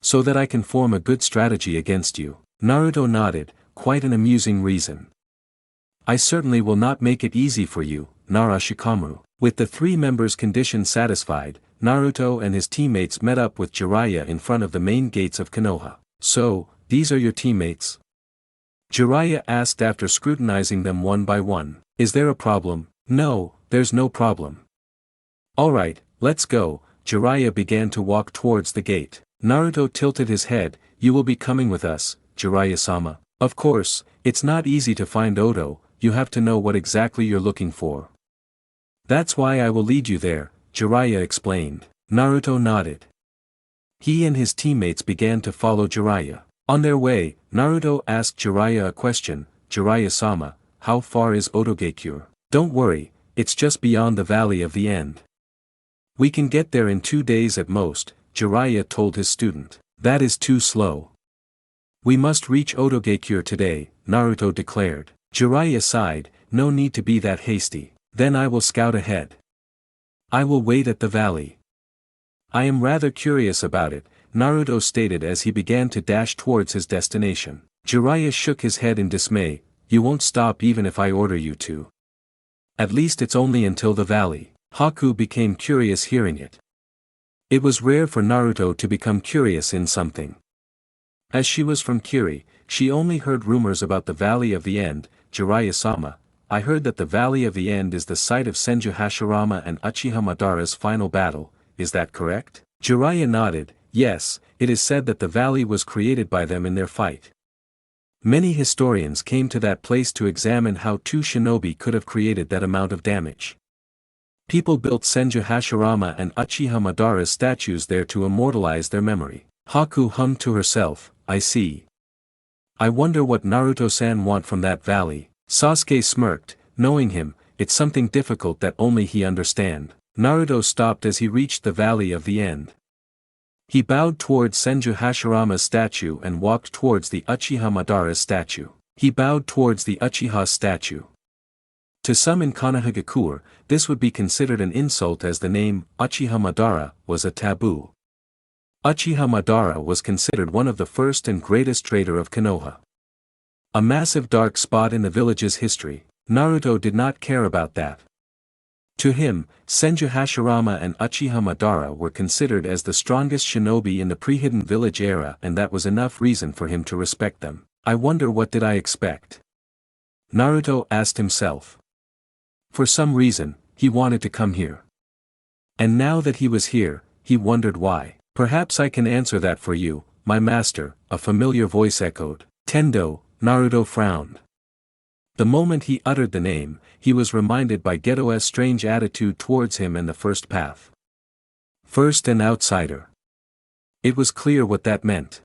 so that I can form a good strategy against you. Naruto nodded, quite an amusing reason. I certainly will not make it easy for you, Nara Shikamaru. With the three members' condition satisfied, Naruto and his teammates met up with Jiraiya in front of the main gates of Konoha. So, these are your teammates? Jiraiya asked after scrutinizing them one by one. Is there a problem? No, there's no problem. Alright, let's go. Jiraiya began to walk towards the gate. Naruto tilted his head, you will be coming with us, Jiraiya-sama. Of course, it's not easy to find Oto, you have to know what exactly you're looking for. That's why I will lead you there, Jiraiya explained. Naruto nodded. He and his teammates began to follow Jiraiya. On their way, Naruto asked Jiraiya a question, Jiraiya-sama, how far is Otogakure? Don't worry, it's just beyond the Valley of the End. We can get there in 2 days at most, Jiraiya told his student. That is too slow. We must reach Odogekure today, Naruto declared. Jiraiya sighed, no need to be that hasty. Then I will scout ahead. I will wait at the valley. I am rather curious about it, Naruto stated as he began to dash towards his destination. Jiraiya shook his head in dismay, you won't stop even if I order you to. At least it's only until the valley. Haku became curious hearing it. It was rare for Naruto to become curious in something. As she was from Kiri, she only heard rumors about the Valley of the End. Jiraiya-sama, I heard that the Valley of the End is the site of Senju Hashirama and Uchiha Madara's final battle, is that correct? Jiraiya nodded, yes, it is said that the valley was created by them in their fight. Many historians came to that place to examine how two shinobi could have created that amount of damage. People built Senju Hashirama and Uchiha Madara's statues there to immortalize their memory. Haku hummed to herself, I see. I wonder what Naruto-san want from that valley. Sasuke smirked, knowing him, it's something difficult that only he understand. Naruto stopped as he reached the Valley of the End. He bowed towards Senju Hashirama's statue and walked towards the Uchiha Madara's statue. He bowed towards the Uchiha's statue. To some in Konohagakure, this would be considered an insult as the name, Uchiha Madara, was a taboo. Uchiha Madara was considered one of the first and greatest traitor of Konoha. A massive dark spot in the village's history, Naruto did not care about that. To him, Senju Hashirama and Uchiha Madara were considered as the strongest shinobi in the pre-hidden village era and that was enough reason for him to respect them. I wonder what did I expect? Naruto asked himself. For some reason, he wanted to come here. And now that he was here, he wondered why. Perhaps I can answer that for you, my master, a familiar voice echoed. Tendo, Naruto frowned. The moment he uttered the name, he was reminded by Geto's strange attitude towards him and the first path. First and outsider. It was clear what that meant.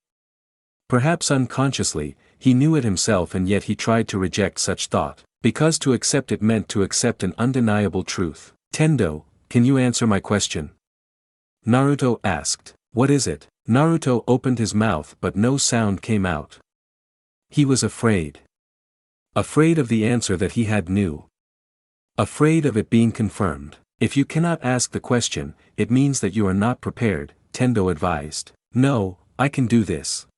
Perhaps unconsciously, he knew it himself and yet he tried to reject such thought, because to accept it meant to accept an undeniable truth. Tendo, can you answer my question? Naruto asked. What is it? Naruto opened his mouth but no sound came out. He was afraid. Afraid of the answer that he had knew. Afraid of it being confirmed. If you cannot ask the question, it means that you are not prepared, Tendo advised. No, I can do this.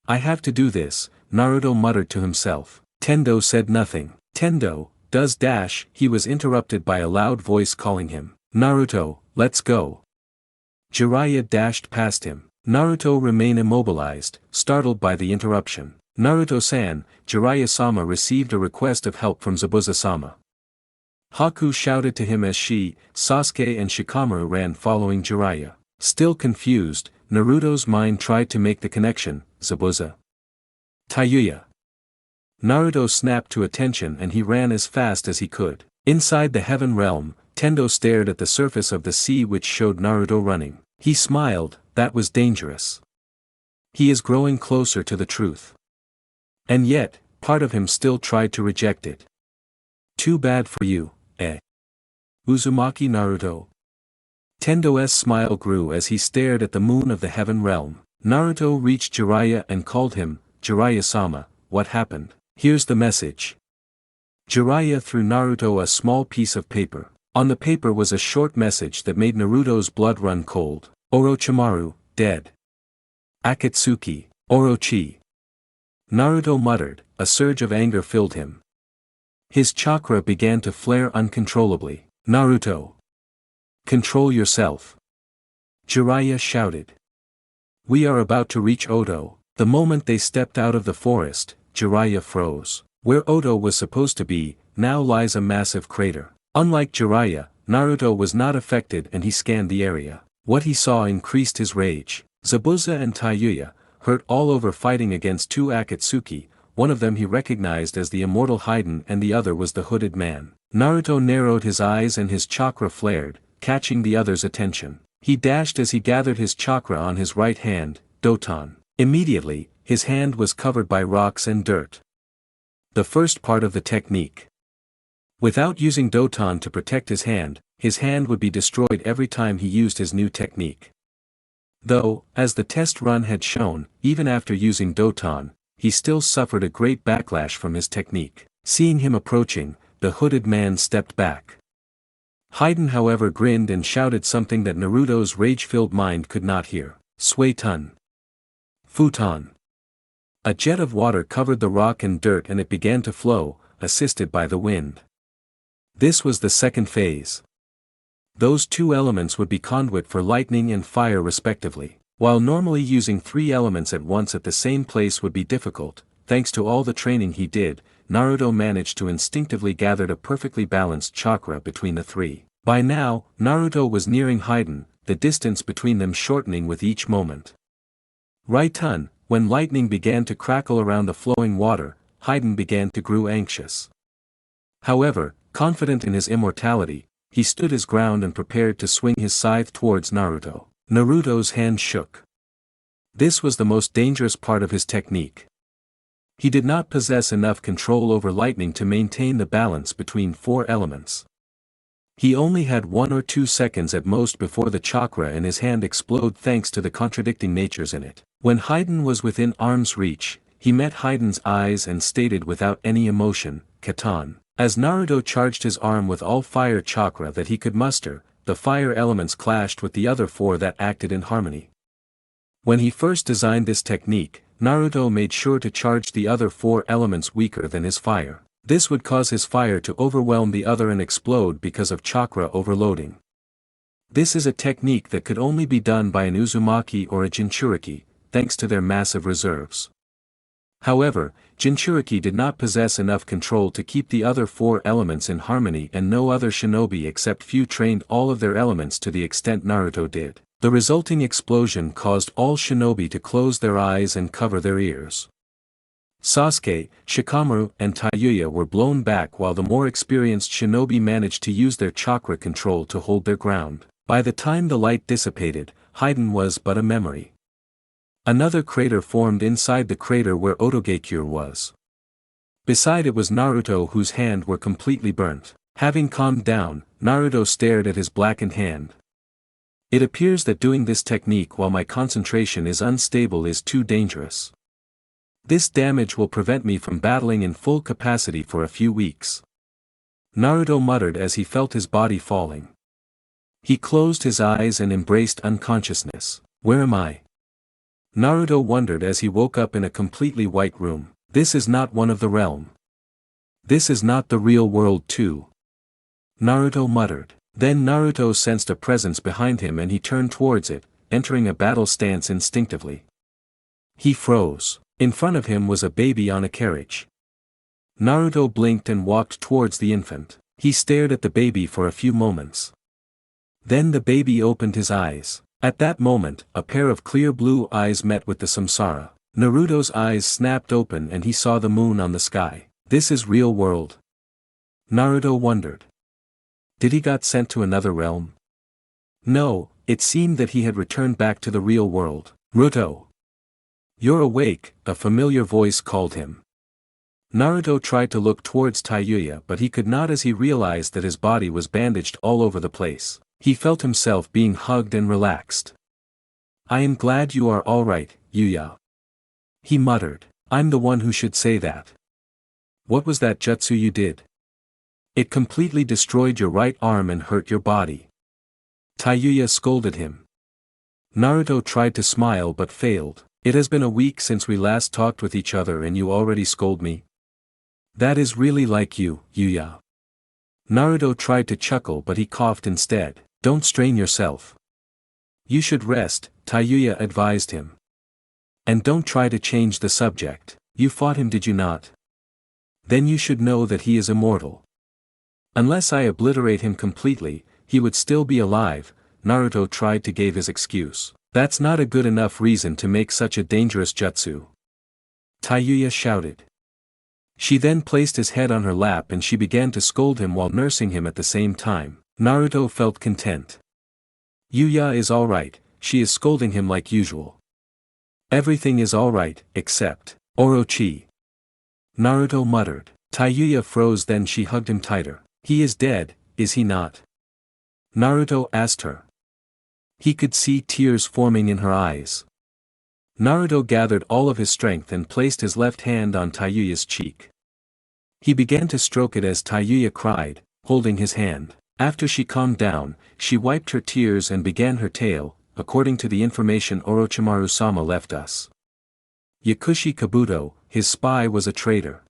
I have to do this, Naruto muttered to himself. Tendo said nothing. Tendo, does dash, he was interrupted by a loud voice calling him. Naruto, let's go. Jiraiya dashed past him. Naruto remained immobilized, startled by the interruption. Naruto-san, Jiraiya-sama received a request of help from Zabuza-sama. Haku shouted to him as she, Sasuke and Shikamaru ran following Jiraiya. Still confused, Naruto's mind tried to make the connection, Zabuza. TAYUYA. Naruto snapped to attention and he ran as fast as he could. Inside the heaven realm, Tendo stared at the surface of the sea which showed Naruto running. He smiled, that was dangerous. He is growing closer to the truth. And yet, part of him still tried to reject it. Too bad for you, eh? Uzumaki Naruto. Tendo's smile grew as he stared at the moon of the heaven realm. Naruto reached Jiraiya and called him, Jiraiya-sama, what happened? Here's the message. Jiraiya threw Naruto a small piece of paper. On the paper was a short message that made Naruto's blood run cold. Orochimaru, dead. Akatsuki, Orochi. Naruto muttered, a surge of anger filled him. His chakra began to flare uncontrollably. Naruto. Control yourself. Jiraiya shouted. We are about to reach Oto. The moment they stepped out of the forest, Jiraiya froze. Where Oto was supposed to be, now lies a massive crater. Unlike Jiraiya, Naruto was not affected and he scanned the area. What he saw increased his rage. Zabuza and TAYUYA, hurt all over fighting against two Akatsuki, one of them he recognized as the immortal Haiden and the other was the hooded man. Naruto narrowed his eyes and his chakra flared, catching the other's attention. He dashed as he gathered his chakra on his right hand, Doton. Immediately, his hand was covered by rocks and dirt. The first part of the technique. Without using Doton to protect his hand would be destroyed every time he used his new technique. Though, as the test run had shown, even after using Doton, he still suffered a great backlash from his technique. Seeing him approaching, the hooded man stepped back. Haydn however grinned and shouted something that Naruto's rage-filled mind could not hear. Suetun. Futon. A jet of water covered the rock and dirt and it began to flow, assisted by the wind. This was the second phase. Those two elements would be conduit for lightning and fire respectively. While normally using three elements at once at the same place would be difficult, thanks to all the training he did, Naruto managed to instinctively gather a perfectly balanced chakra between the three. By now, Naruto was nearing Haydn, the distance between them shortening with each moment. Raitun, when lightning began to crackle around the flowing water, Haydn began to grow anxious. However, confident in his immortality, he stood his ground and prepared to swing his scythe towards Naruto. Naruto's hand shook. This was the most dangerous part of his technique. He did not possess enough control over lightning to maintain the balance between four elements. He only had 1 or 2 seconds at most before the chakra in his hand exploded thanks to the contradicting natures in it. When Haydn was within arm's reach, he met Haydn's eyes and stated without any emotion, Katan. As Naruto charged his arm with all fire chakra that he could muster, the fire elements clashed with the other four that acted in harmony. When he first designed this technique, Naruto made sure to charge the other four elements weaker than his fire. This would cause his fire to overwhelm the other and explode because of chakra overloading. This is a technique that could only be done by an Uzumaki or a Jinchuriki, thanks to their massive reserves. However, Jinchuriki did not possess enough control to keep the other four elements in harmony, and no other shinobi except few trained all of their elements to the extent Naruto did. The resulting explosion caused all shinobi to close their eyes and cover their ears. Sasuke, Shikamaru and Tayuya were blown back while the more experienced shinobi managed to use their chakra control to hold their ground. By the time the light dissipated, Haydn was but a memory. Another crater formed inside the crater where Otogekure was. Beside it was Naruto, whose hand were completely burnt. Having calmed down, Naruto stared at his blackened hand. It appears that doing this technique while my concentration is unstable is too dangerous. This damage will prevent me from battling in full capacity for a few weeks. Naruto muttered as he felt his body falling. He closed his eyes and embraced unconsciousness. Where am I? Naruto wondered as he woke up in a completely white room. This is not one of the realm. This is not the real world too. Naruto muttered. Then Naruto sensed a presence behind him and he turned towards it, entering a battle stance instinctively. He froze. In front of him was a baby on a carriage. Naruto blinked and walked towards the infant. He stared at the baby for a few moments. Then the baby opened his eyes. At that moment, a pair of clear blue eyes met with the samsara. Naruto's eyes snapped open and he saw the moon on the sky. This is real world. Naruto wondered. Did he got sent to another realm? No, it seemed that he had returned back to the real world. Naruto! You're awake, a familiar voice called him. Naruto tried to look towards Tayuya but he could not as he realized that his body was bandaged all over the place. He felt himself being hugged and relaxed. I am glad you are alright, Yuya. He muttered. I'm the one who should say that. What was that jutsu you did? It completely destroyed your right arm and hurt your body. Tayuya scolded him. Naruto tried to smile but failed. It has been a week since we last talked with each other and you already scold me? That is really like you, Yuya. Naruto tried to chuckle but he coughed instead. Don't strain yourself. You should rest, Tayuya advised him. And don't try to change the subject. You fought him, did you not? Then you should know that he is immortal. Unless I obliterate him completely, he would still be alive. Naruto tried to give his excuse. That's not a good enough reason to make such a dangerous jutsu. Tayuya shouted. She then placed his head on her lap and she began to scold him while nursing him at the same time. Naruto felt content. Yuya is alright, she is scolding him like usual. Everything is alright, except Orochi. Naruto muttered. Tayuya froze, then she hugged him tighter. He is dead, is he not? Naruto asked her. He could see tears forming in her eyes. Naruto gathered all of his strength and placed his left hand on Taiyuya's cheek. He began to stroke it as Tayuya cried, holding his hand. After she calmed down, she wiped her tears and began her tale, according to the information Orochimaru-sama left us. Yakushi Kabuto, his spy, was a traitor.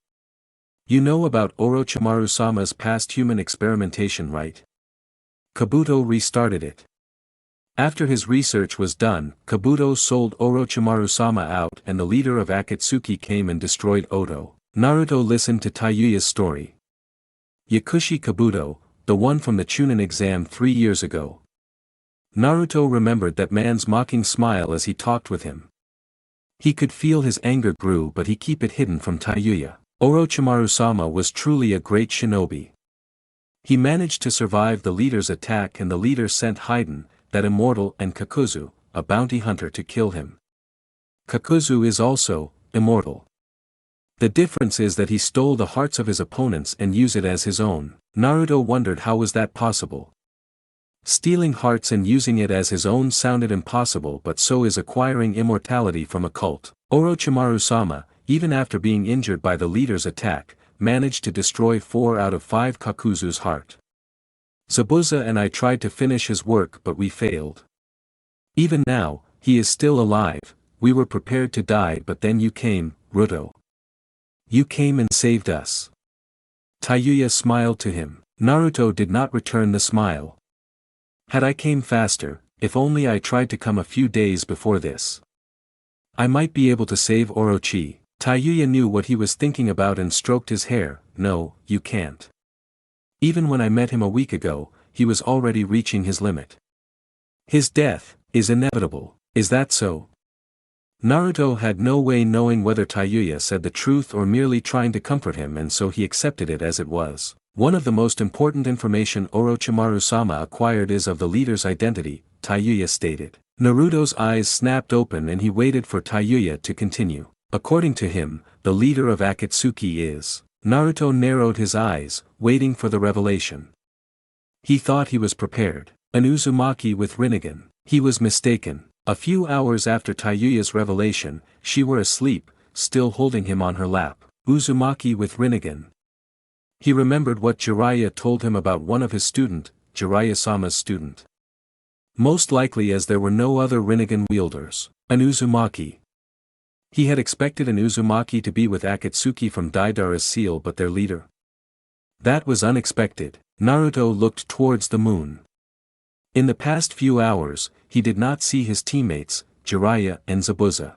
You know about Orochimaru-sama's past human experimentation, right? Kabuto restarted it. After his research was done, Kabuto sold Orochimaru-sama out and the leader of Akatsuki came and destroyed Oto. Naruto listened to Taiyuya's story. Yakushi Kabuto, the one from the Chunin exam 3 years ago. Naruto remembered that man's mocking smile as he talked with him. He could feel his anger grew but he kept it hidden from Taiyuya. Orochimaru-sama was truly a great shinobi. He managed to survive the leader's attack and the leader sent Haiden, that immortal, and Kakuzu, a bounty hunter, to kill him. Kakuzu is also immortal. The difference is that he stole the hearts of his opponents and used it as his own. Naruto wondered how was that possible. Stealing hearts and using it as his own sounded impossible, but so is acquiring immortality from a cult. Orochimaru-sama, even after being injured by the leader's attack, managed to destroy 4 out of 5 Kakuzu's heart. Zabuza and I tried to finish his work but we failed. Even now, he is still alive. We were prepared to die but then you came, Ruto. You came and saved us. Taiyuya smiled to him. Naruto did not return the smile. Had I came faster, if only I tried to come a few days before this, I might be able to save Orochi. Taiyuya knew what he was thinking about and stroked his hair. No, you can't. Even when I met him a week ago, he was already reaching his limit. His death is inevitable, is that so? Naruto had no way knowing whether Taiyuya said the truth or merely trying to comfort him, and so he accepted it as it was. One of the most important information Orochimaru-sama acquired is of the leader's identity, Taiyuya stated. Naruto's eyes snapped open and he waited for Taiyuya to continue. According to him, the leader of Akatsuki is. Naruto narrowed his eyes, waiting for the revelation. He thought he was prepared. An Uzumaki with Rinnegan. He was mistaken. A few hours after Taiyuya's revelation, she were asleep, still holding him on her lap. Uzumaki with Rinnegan. He remembered what Jiraiya told him about one of his student, Jiraiya-sama's student. Most likely, as there were no other Rinnegan wielders. An Uzumaki. He had expected an Uzumaki to be with Akatsuki from Deidara's seal, but their leader. That was unexpected. Naruto looked towards the moon. In the past few hours, he did not see his teammates, Jiraiya and Zabuza.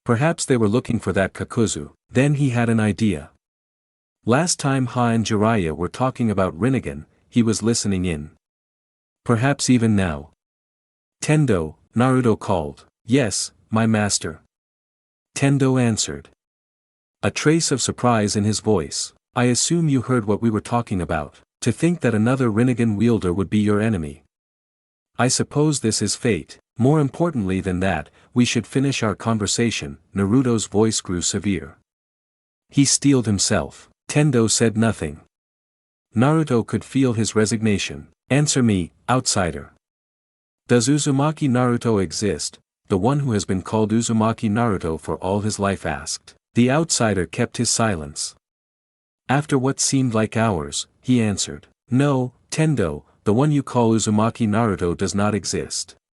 Perhaps they were looking for that Kakuzu. Then he had an idea. Last time Ha and Jiraiya were talking about Rinnegan, he was listening in. Perhaps even now. Tendo, Naruto called. Yes, my master. Tendo answered. A trace of surprise in his voice. I assume you heard what we were talking about. To think that another Rinnegan wielder would be your enemy. I suppose this is fate. More importantly than that, we should finish our conversation. Naruto's voice grew severe. He steeled himself. Tendo said nothing. Naruto could feel his resignation. Answer me, outsider. Does Uzumaki Naruto exist? The one who has been called Uzumaki Naruto for all his life asked. The outsider kept his silence. After what seemed like hours, he answered. No, Tendo, the one you call Uzumaki Naruto does not exist.